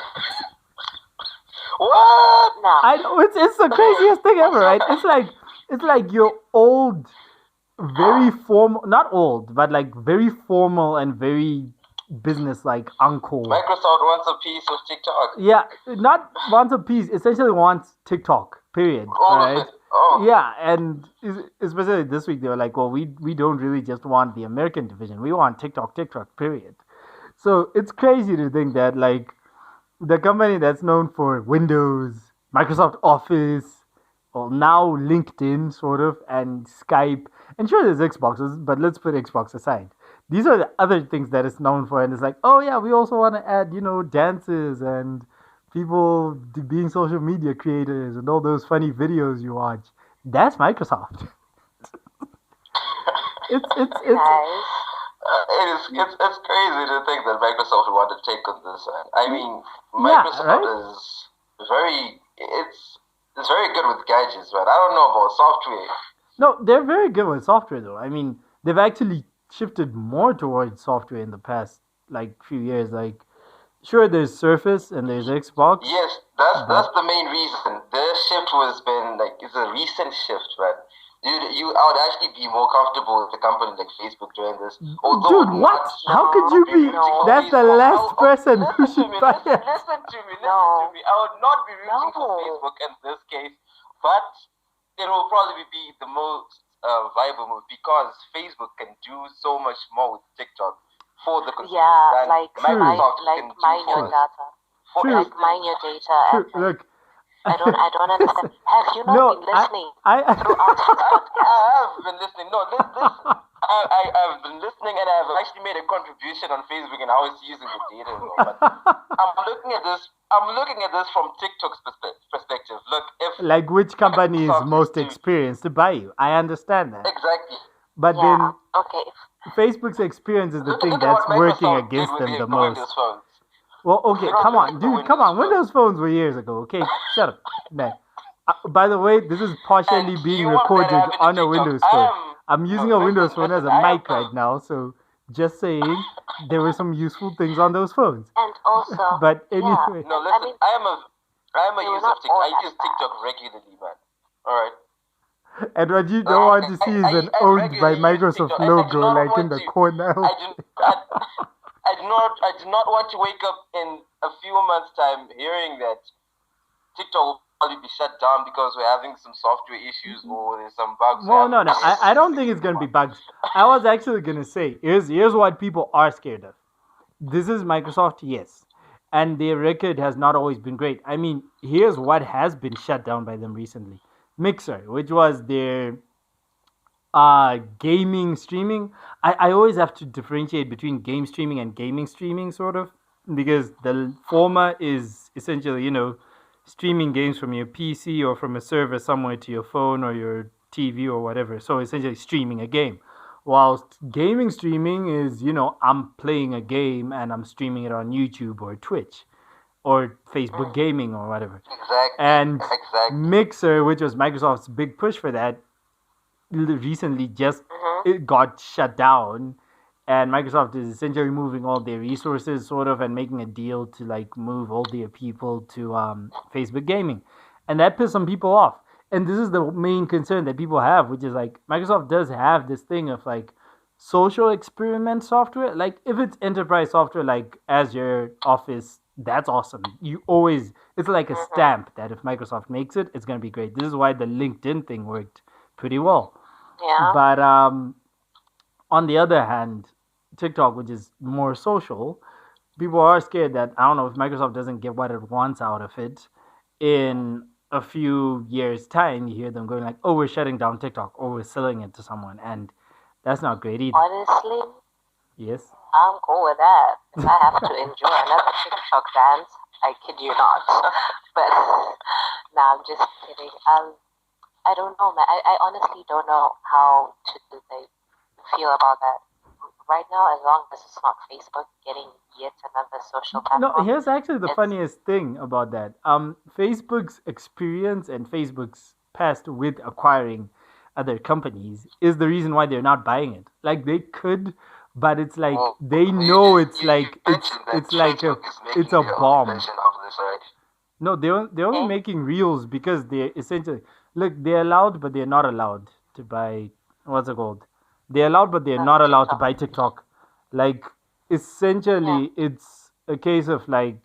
What? No. I know it's the craziest thing ever, right? It's like your old very formal, not old, but like very formal and very business like uncle. Microsoft wants a piece of TikTok. Yeah, not wants a piece, essentially wants TikTok, period. All Right? of it. Oh. Yeah, and especially this week, they were like, well, we don't really just want the American division. We want TikTok, period. So it's crazy to think that, like, the company that's known for Windows, Microsoft Office, well, now LinkedIn, sort of, and Skype, and sure, there's Xboxes, but let's put Xbox aside. These are the other things that it's known for, and it's like, oh yeah, we also want to add, dances and people being social media creators and all those funny videos you watch. That's Microsoft. It's Nice. It's crazy to think that Microsoft would want to take on this one. I mean, Yeah, Microsoft right? is very it's very good with gadgets, but I don't know about software. No, they're very good with software though. I mean, they've actually shifted more towards software in the past like few years. Like, sure, there's Surface and there's Xbox, Yes, that's but the main reason. Their shift was been like it's a recent shift, but I would actually be more comfortable with a company like Facebook doing this. Although dude, what? How could you be? No. That's the last person who Listen to should me, buy listen, it. listen to me, listen No. to me. I would not be rooting for No. Facebook in this case, but it will probably be the most viable move because Facebook can do so much more with TikTok for the consumers Yeah, than like Microsoft can do mine for your us. data. For True. Like instance, mine your data True. and Look, I don't understand. Have you not no, been listening I throughout this I podcast? have been listening. No, I've been listening and I've actually made a contribution on Facebook and how it's using the data. But I'm looking at this. I'm looking at this from TikTok's perspective. Look, if like, which company is Microsoft most to experienced to buy you? I understand that, exactly but Yeah. then Okay. Facebook's experience is the look thing at that's what working Microsoft did against with them the the Windows most. phones. Well, okay, Look at come the on, dude, come on. Windows phones were years ago. Okay, shut up, man. By the way, this is partially And being you want that to recorded happen to on a TikTok? Windows phone. I'm No, using a Windows phone as a I am mic right now, so just saying there were some useful things on those phones. And also, But yeah. anyway, No, I listen. mean, I am a they were user not of TikTok. all I that use bad. TikTok regularly, man. All right. and what you don't want to see is an I owned by regularly use Microsoft TikTok, and I do logo not like in want the to. corner. I do not want to wake up in a few months' time hearing that TikTok will probably be shut down because we're having some software issues or there's some bugs. Well, no, I don't think it's gonna be bugs. I was actually gonna say here's what people are scared of. This is Microsoft, yes, and their record has not always been great. I mean, here's what has been shut down by them recently: Mixer, which was their gaming streaming. I always have to differentiate between game streaming and gaming streaming, sort of, because the former is essentially, streaming games from your PC or from a server somewhere to your phone or your TV or whatever. So essentially streaming a game. Whilst gaming streaming is, I'm playing a game and I'm streaming it on YouTube or Twitch or Facebook gaming or whatever. And Exactly. Mixer, which was Microsoft's big push for that, recently just it got shut down, and Microsoft is essentially moving all their resources, sort of, and making a deal to like move all their people to Facebook gaming, and that pissed some people off. And this is the main concern that people have, which is like Microsoft does have this thing of like social experiment software. Like if it's enterprise software like Azure, Office, that's awesome. You always it's like a stamp that if Microsoft makes it, it's gonna be great. This is why the LinkedIn thing worked pretty well. Yeah. But on the other hand, TikTok, which is more social, people are scared that I don't know if Microsoft doesn't get what it wants out of it in a few years' time. You hear them going like, "Oh, we're shutting down TikTok, or we're selling it to someone," and that's not great either. Honestly, Yes. I'm cool with that. If I have to endure another TikTok dance, I kid you not. But no, I'm just kidding. I don't know, man. I honestly don't know how to like, feel about that. Right now, as long as it's not Facebook getting yet another social No, platform, here's actually the it's funniest thing about that. Facebook's experience and Facebook's past with acquiring other companies is the reason why they're not buying it. Like they could, but it's like Well, they you know just it's you like mentioned that it's like Facebook is making it's a their own bomb. version of this, right? No, they're only okay. making reels because they're essentially look they're allowed, but they're not allowed to buy what's it called? They're allowed, but they're not allowed to buy TikTok. Like, essentially, it's a case of like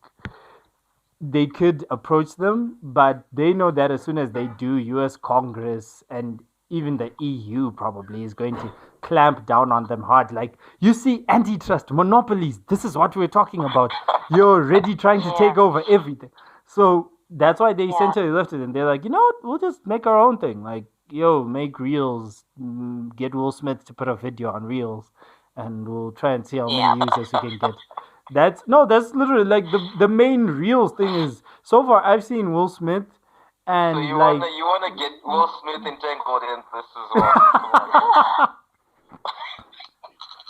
they could approach them, but they know that as soon as they do, US Congress and even the EU probably is going to clamp down on them hard. Like, you see, antitrust, monopolies, this is what we're talking about. You're already trying to take over everything. So that's why they essentially left it. And they're like, you know what? We'll just make our own thing. Like, yo, make Reels, get Will Smith to put a video on Reels, and we'll try and see how many users we can get. That's no, that's literally like the main reels thing is so far I've seen Will Smith and So like you wanna get Will Smith entangled in this as well. Come on.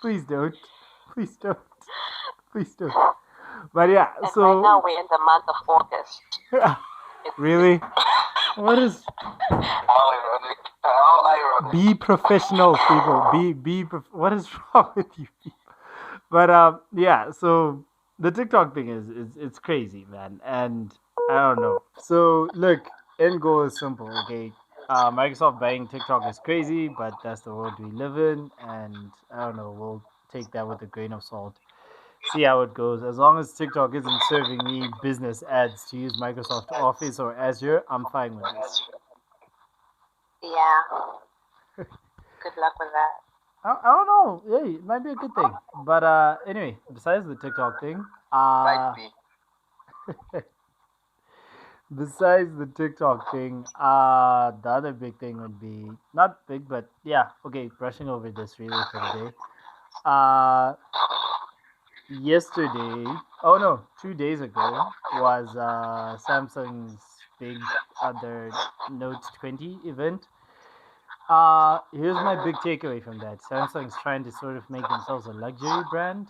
please don't. Please don't. Please don't. But yeah, And so right now we're in the month of August. really? What is How ironic. How ironic. be professional people? What is wrong with you people? But yeah, so the TikTok thing is it's crazy, man, and I don't know. So look, end goal is simple, okay. Microsoft buying TikTok is crazy, but that's the world we live in, and I don't know. We'll take that with a grain of salt. See how it goes. As long as TikTok isn't serving me business ads to use Microsoft Office or Azure, I'm fine with this. Yeah. Good luck with that. I don't know. Hey, it might be a good thing. But anyway, besides the TikTok thing, Might be. besides the TikTok thing, the other big thing would be not big, but yeah, okay, brushing over this really for the day. Uh, yesterday, oh no, 2 days ago was Samsung's big other Note 20 event. Here's my big takeaway from that. Samsung's trying to sort of make themselves a luxury brand,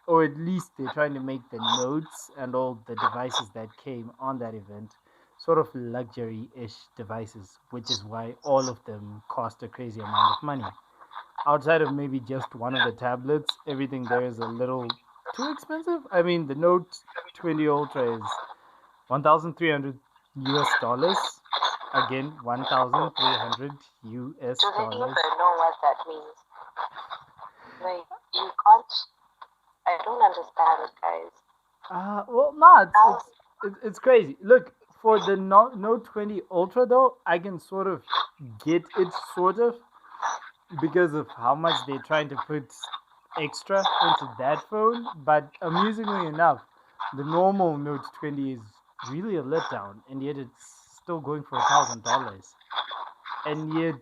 or at least they're trying to make the notes and all the devices that came on that event sort of luxury-ish devices, which is why all of them cost a crazy amount of money. Outside of maybe just one of the tablets, everything there is a little too expensive. I mean, the Note 20 Ultra is 1,300 US dollars. Again, 1,300 US Do they dollars. even know what that means? Like, you can't. I don't understand, guys. Well, no, it's crazy. Look, for the Note 20 Ultra though, I can sort of get it sort of because of how much they're trying to put extra into that phone. But amusingly enough, the normal Note 20 is really a letdown, and yet it's still going for $1,000. And yet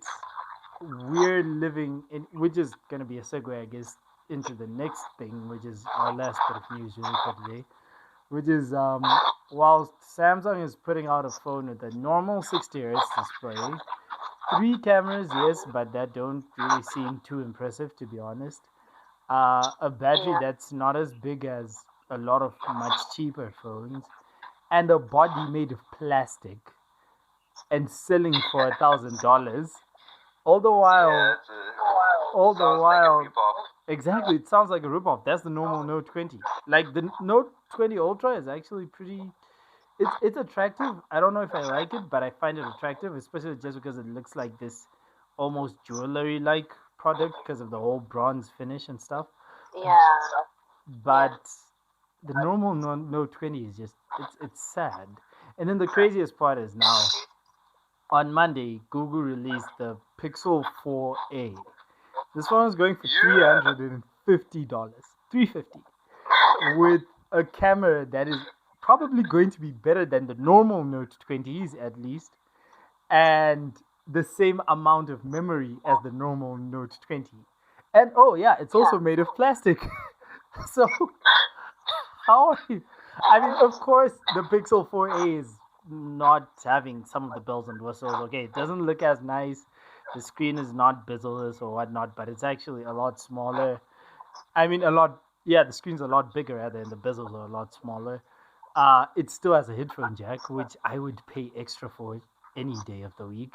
we're living in, which is going to be a segue, I guess, into the next thing, which is our last bit of news really for today, which is while Samsung is putting out a phone with a normal 60 Hz display, three cameras, yes, but that don't really seem too impressive to be honest. A battery that's not as big as a lot of much cheaper phones, and a body made of plastic, and selling for $1,000. All the while, Yeah, all the sounds while, like a ripoff. exactly, it sounds like a ripoff. That's the normal Note 20. Like the Note 20 Ultra is actually pretty. It's attractive. I don't know if I like it, but I find it attractive, especially just because it looks like this almost jewelry like product because of the whole bronze finish and stuff. Yeah. But the normal Note 20 is just it's sad. And then the craziest part is now on Monday, Google released the Pixel 4a. This phone is going for $350. $350 with a camera that is probably going to be better than the normal Note 20s at least, and the same amount of memory as the normal Note 20. And oh yeah, it's also made of plastic. So how are you? I mean, of course, the Pixel 4a is not having some of the bells and whistles. Okay, it doesn't look as nice. The screen is not bezel-less or whatnot, but it's actually a lot smaller. I mean, a lot. Yeah, the screen's a lot bigger rather, and the bezels are a lot smaller. It still has a headphone jack, which I would pay extra for any day of the week.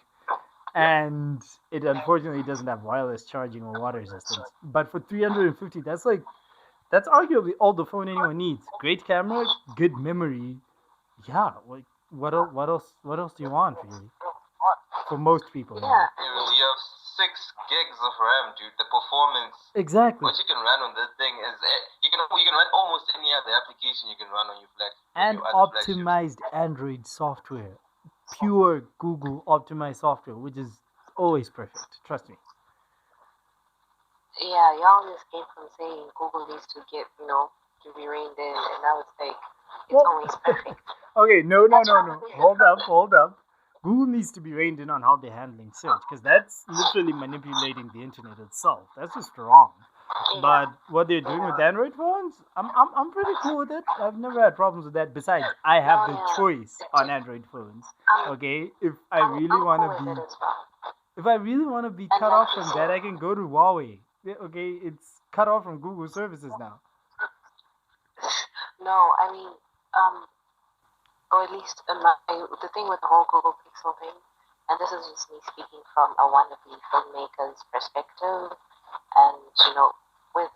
And it unfortunately doesn't have wireless charging or water resistance. But for 350, that's arguably all the phone anyone needs. Great camera, good memory. Yeah, like what else? What else do you want really? For most people, Yeah. You have 6 gigs of RAM, dude. The performance, Exactly. what you can run on this thing is you can run almost any other application you can run on your flag And your other flagships. optimized Android software. Pure Google optimized software, which is always perfect. Trust me. Yeah, y'all just came from saying Google needs to get, to be reined in, and now it's like, it's Well, always perfect. okay, no. That's what Hold up. Google needs to be reined in on how they're handling search because that's literally manipulating the internet itself. That's just wrong. Yeah, But what they're doing with Android phones, I'm pretty cool with it. I've never had problems with that. Besides, I have the yeah. choice on Android phones. I'm, Okay, if I I'm, really I'm want cool to with it be, as well. if I really want to be And cut like off you from said, that, I can go to Huawei. Okay, it's cut off from Google services now. no, I mean, um, or at least the thing with the whole Google Pixel thing, and this is just me speaking from a wannabe filmmaker's perspective, and with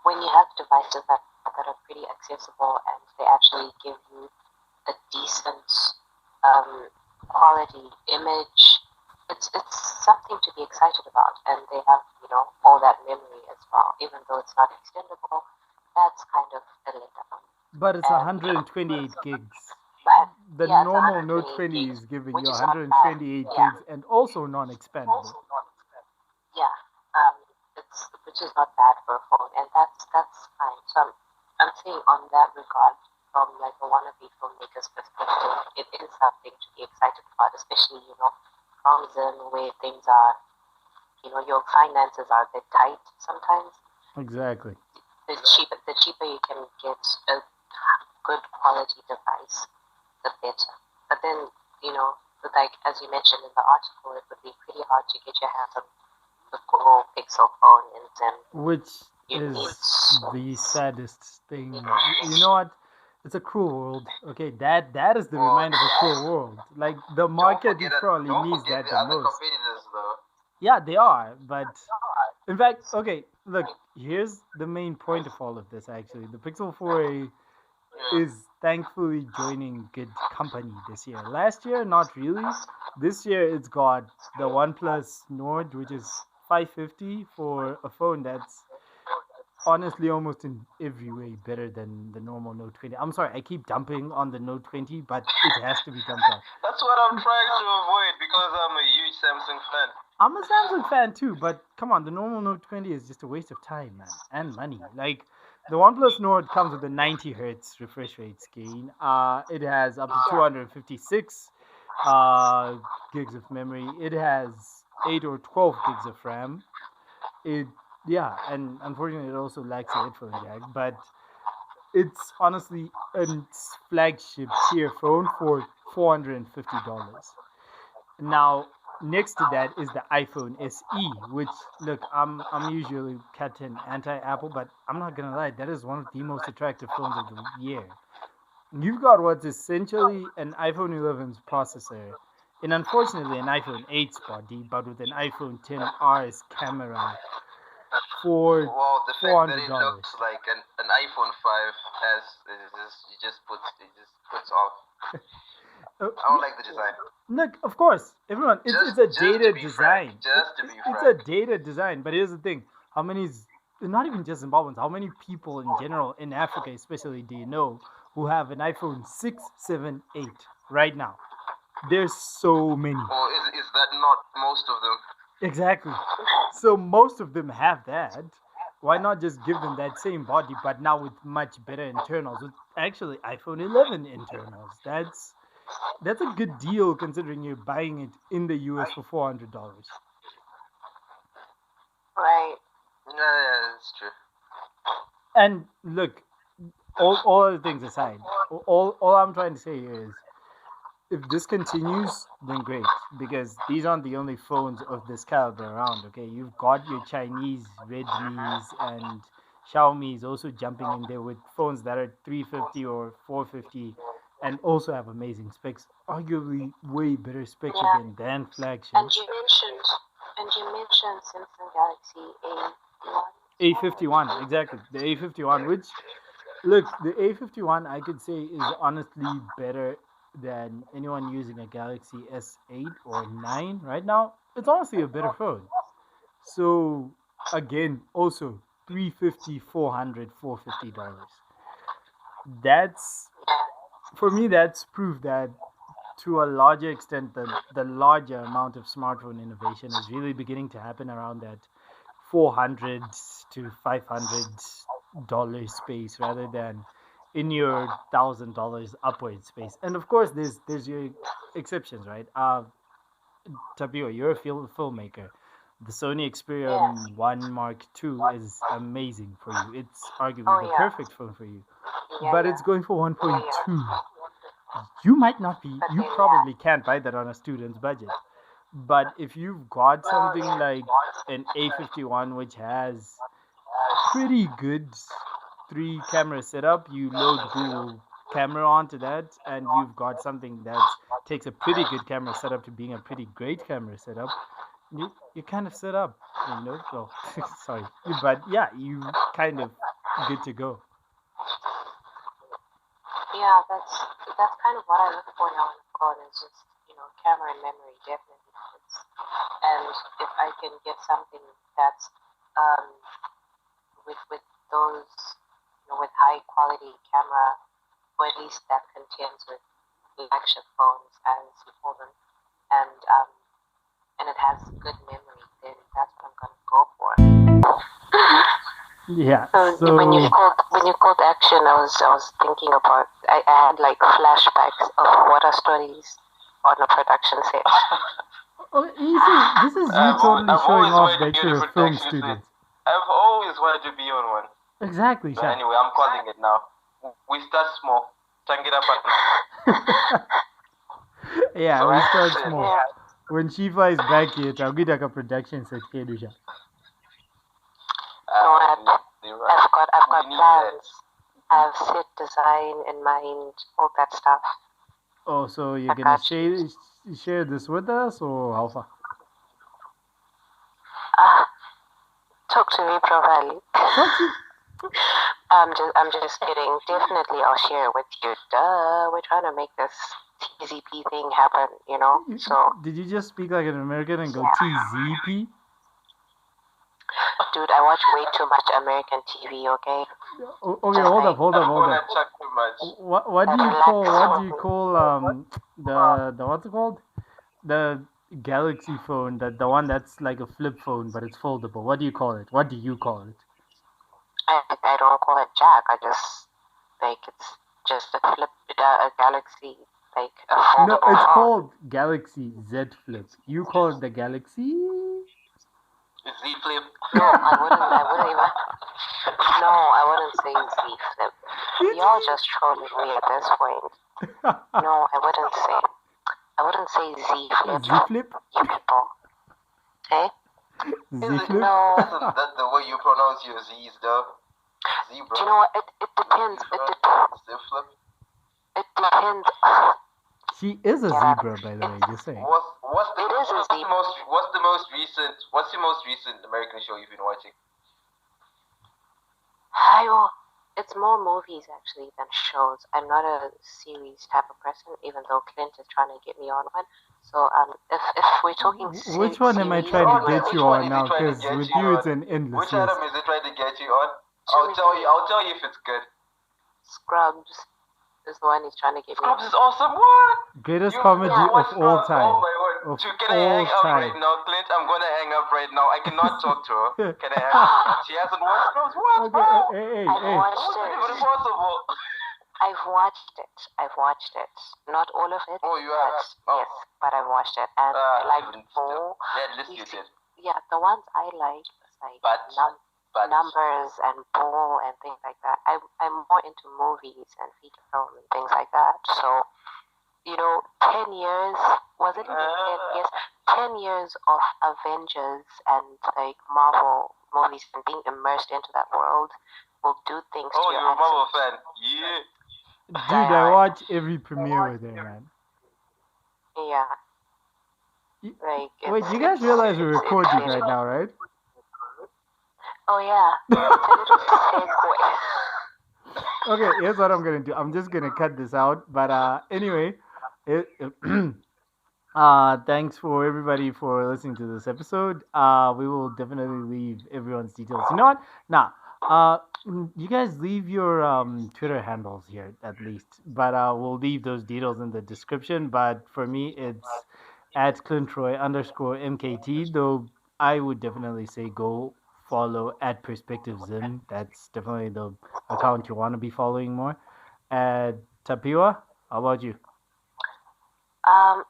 when you have devices that are pretty accessible and they actually give you a decent um, quality image, it's something to be excited about, and they have all that memory as well, even though it's not extendable. That's kind of a letdown. But it's And 128 gigs. but The yeah, it's normal Note 128 20 gigs, is giving you which is not bad. 128 Yeah, gigs and also non-expandable. yeah. It's which is not bad for a phone, and that's fine. So I'm saying on that regard, from like a wannabe filmmaker's perspective, it is something to be excited about, especially from Zen where things are, your finances are a bit tight sometimes. Exactly. The cheaper you can get a good quality device, the better. But then, like as you mentioned in the article, it would be pretty hard to get your hands on the Google Pixel phone in Zen. Which You need is the saddest thing. You know what? It's a cruel world. Okay, that is the reminder of a cruel world. Like the market probably Don't needs forget that the the other most. competitors though. Yeah, they are. But in fact, okay, look, here's the main point of all of this actually. The Pixel 4a Yeah. is thankfully joining good company this year. Last year, not really. This year, it's got the OnePlus Nord, which is 550 for a phone that's honestly almost in every way better than the normal Note 20. I'm sorry, I keep dumping on the Note 20, but it has to be dumped on. That's what I'm trying to avoid because I'm a huge Samsung fan. I'm a Samsung fan too, but come on, the normal Note 20 is just a waste of time, man, and money. Like the OnePlus Nord comes with a 90 hertz refresh rate screen. It has up to 256 uh, gigs of memory. It has 8 or 12 gigs of RAM. It Yeah, and unfortunately, it also lacks a headphone jack, but it's honestly a flagship tier phone for $450. Now, next to that is the iPhone SE, which look, I'm usually Captain anti-Apple, but I'm not gonna lie, that is one of the most attractive phones of the year. You've got what's essentially an iPhone 11's processor, and unfortunately an iPhone 8's body, but with an iPhone 10R's camera for Wow, the four fact that hundred it looks dollars. like an iPhone 5 as it just puts off. Uh, I don't like the design. Look, of course, everyone, it's a Just to dated be frank, design. just to be It's a frank. dated design, but here's the thing: how many? Not even just Zimbabweans. How many people in general in Africa, especially, do you know who have an iPhone 6, 7, 8 right now? There's so many. Or is that not most of them? Exactly. So most of them have that. Why not just give them that same body, but now with much better internals? With actually iPhone 11 internals. That's a good deal considering you're buying it in the US for $400. right. Yeah, that's true. And look, all other things aside, all I'm trying to say here is if this continues, then great, because these aren't the only phones of this caliber around. Okay, you've got your Chinese Redmi's and Xiaomi's also jumping in there with phones that are 350 or 450, and also have amazing specs, arguably way better specs Yeah. again than And flagships. you mentioned Samsung Galaxy A1. A51, exactly, the A51, which look, the A51 I could say is honestly better than anyone using a Galaxy S8 or 9 right now. It's honestly a better phone. So again, also 350, 400, $450. That's for me that's proof that to a larger extent the larger amount of smartphone innovation is really beginning to happen around that 400 to $500 space rather than in your $1,000 upward space. And of course there's your exceptions, right? Tapiwa, you're a filmmaker. The Sony Xperia Yes. 1 Mark II is amazing for you. It's arguably Oh the yeah. perfect phone for you. Yeah, But yeah. it's going for Oh yeah. 1.2. You might not be, But you then yeah. probably can't buy that on a student's budget. But if you've got No, something yeah. like an A51, which has pretty good three camera setup, you load Google camera onto that, and you've got something that takes a pretty good camera setup to being a pretty great camera setup. You kind of set up, well, sorry, but yeah, you kind of good to go. Yeah, that's kind of what I look for now in a phone is just, camera and memory definitely fits. And if I can get something that's um with those with high quality camera, or at least that contends with flagship phones as you call them, and um and it has good memory, then that's what I'm gonna go for. Yeah, So so when you called action, I was thinking about I had like flashbacks of what are stories on a production set. oh, you see, this is you totally I've showing always off wanted to that get a you're a film production set. student. I've always wanted to be on one. Exactly, But Sha. anyway, I'm calling it now. We start small. Take it up at now. Yeah, So we start action. small. When she flies back here, I'll get like a production set here, Dusha. No, I've got We need that. plans. I have set design in mind, all that stuff. Oh, so you're I gonna got you. share this with us or how far? Ah, talk to me properly. Talk to. I'm just kidding. Definitely, I'll share it with you. Duh, we're trying to make this TZP thing happen, So, Did you just speak like an American and go yeah. TZP? Dude, I watch way too much American TV. Okay, Okay, just hold up, like hold up, I'm hold gonna up. check too much. What do you call the what's it called? The Galaxy phone, the one that's like a flip phone but it's foldable. What do you call it? What do you call it? I don't call it Jack. I just like it's just a Galaxy, like a No, foldable it's phone. called Galaxy Z Flip. You call it the Galaxy? Z Flip. No, I wouldn't even. No, I wouldn't say Z Flip. Y'all just trolling me at this point. No, I wouldn't say Z Flip. Z Flip? You people, hey? Z Flip? No. Isn't that the way you pronounce your Z's though? Zebra. Do you know what? It depends. Z Flip. It depends. She is a Yeah. zebra, by the way, just saying. What's your most recent American show you've been watching? It's more movies actually than shows. I'm not a series type of person, even though Clint is trying to get me on one. So if we're talking Which one am I series, trying to Which get you one on is now? he trying to Because get with you you, it's on? an endless Which Adam list. is it trying to get you on? I'll tell you if it's good. Scrubs is the one he's trying to get me Scrubs on. is awesome. What? Greatest You comedy watch of all Scrubs? time. Oh my word. Of Can I hang all up time. right now, Clint? I'm gonna hang up right now. I cannot talk to her. Can I hang up? She hasn't watched Scrubs. What? Okay, Bro? hey. Watched How's that it. even possible? I've watched it. Not all of it. Oh, you have? But, yes, but I've watched it, and I like Bull. Yeah, at least you did. Yeah, the ones I like is like But numbers and Bull and things like that. I'm more into movies and feature film and things like that. So 10 years, was it even 10 years? 10 years of Avengers and like Marvel movies and being immersed into that world will do things to Oh, your you're a Marvel accent. fan. Yeah. Dude, I watch every premiere with her, man. Yeah. Like, Wait, you guys realize we're recording right now, right? Oh yeah. It's a little segue. Okay, here's what I'm gonna do. I'm just gonna cut this out. But anyway, Thanks for everybody for listening to this episode. We will definitely leave everyone's details. You know what? Nah. You guys leave your Twitter handles here at least, but we'll leave those details in the description. But for me, it's at Clintroy underscore MKT. Though I would definitely say go follow at Perspective Zim. That's definitely the account you want to be following more. At Tapiwa, how about you?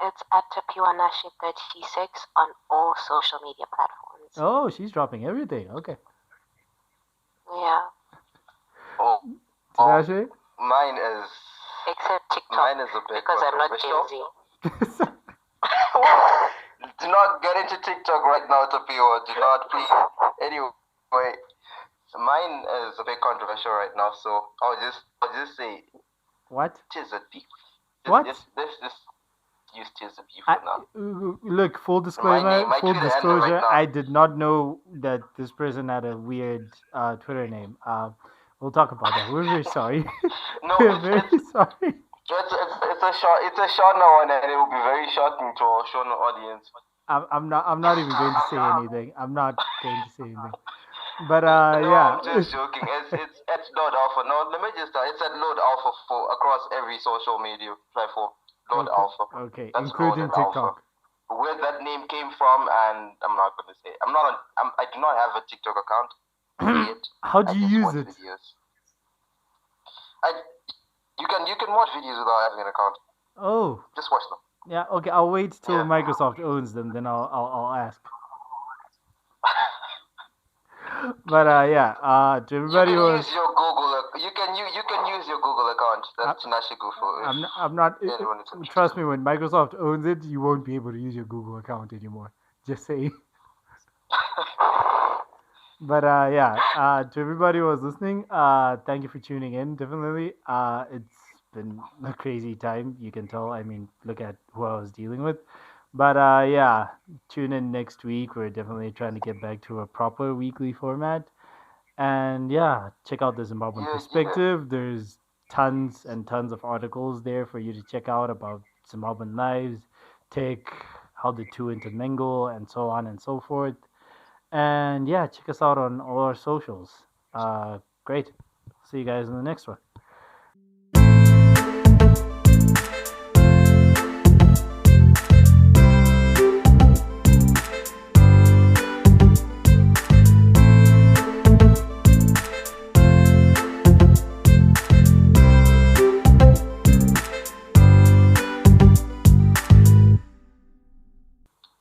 It's at Tapiwa 36 on all social media platforms. Oh, she's dropping everything. Okay. Yeah. Oh, Tinashe? mine is Except TikTok. Mine is a bit because I'm not Gen controversial. Z. Do not get into TikTok right now, Tapiwa. Do not, please. Anyway, mine is a bit controversial right now, so I'll just say What? tis a thief. What? This use tis a thief for now. Look, full disclaimer, my full Twitter handle disclosure, right now. I did not know that this person had a weird Twitter name. We'll talk about that. We're very sorry. No, We're very sorry. it's a Shona one, and it will be very shocking to our Shona audience. I'm not even going to say anything. I'm not going to say anything. But No, yeah. I'm just joking. It's Lord Alpha. No, let me just start. It's at Lord Alpha for across every social media platform. Lord Okay, Alpha. okay, That's including Lord and TikTok. Alpha. Where that name came from, and I'm not gonna say. I do not have a TikTok account. Yet. How do you use watch it? videos. You can watch videos without having an account. Oh, Just watch them. yeah. Okay, I'll wait till Yeah. Microsoft owns them. Then I'll ask. But yeah. To everybody you who can was, use your Google. You can use your Google account. That's Tinashe for. I'm not. anyone is interested. Trust me, when Microsoft owns it, you won't be able to use your Google account anymore. Just saying. But yeah, to everybody who was listening, thank you for tuning in. Definitely, it's been a crazy time. You can tell. I mean, look at who I was dealing with. But yeah, tune in next week. We're definitely trying to get back to a proper weekly format. And yeah, check out the Zimbabwean Yeah. perspective. There's tons and tons of articles there for you to check out about Zimbabwean lives, tech, how the two intermingle, and so on and so forth. And yeah, check us out on all our socials. Great. See you guys in the next one.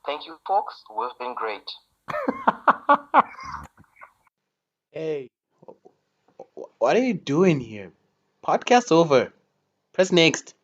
Thank you, folks. We've been great. Hey, what are you doing here? Podcast over. Press next.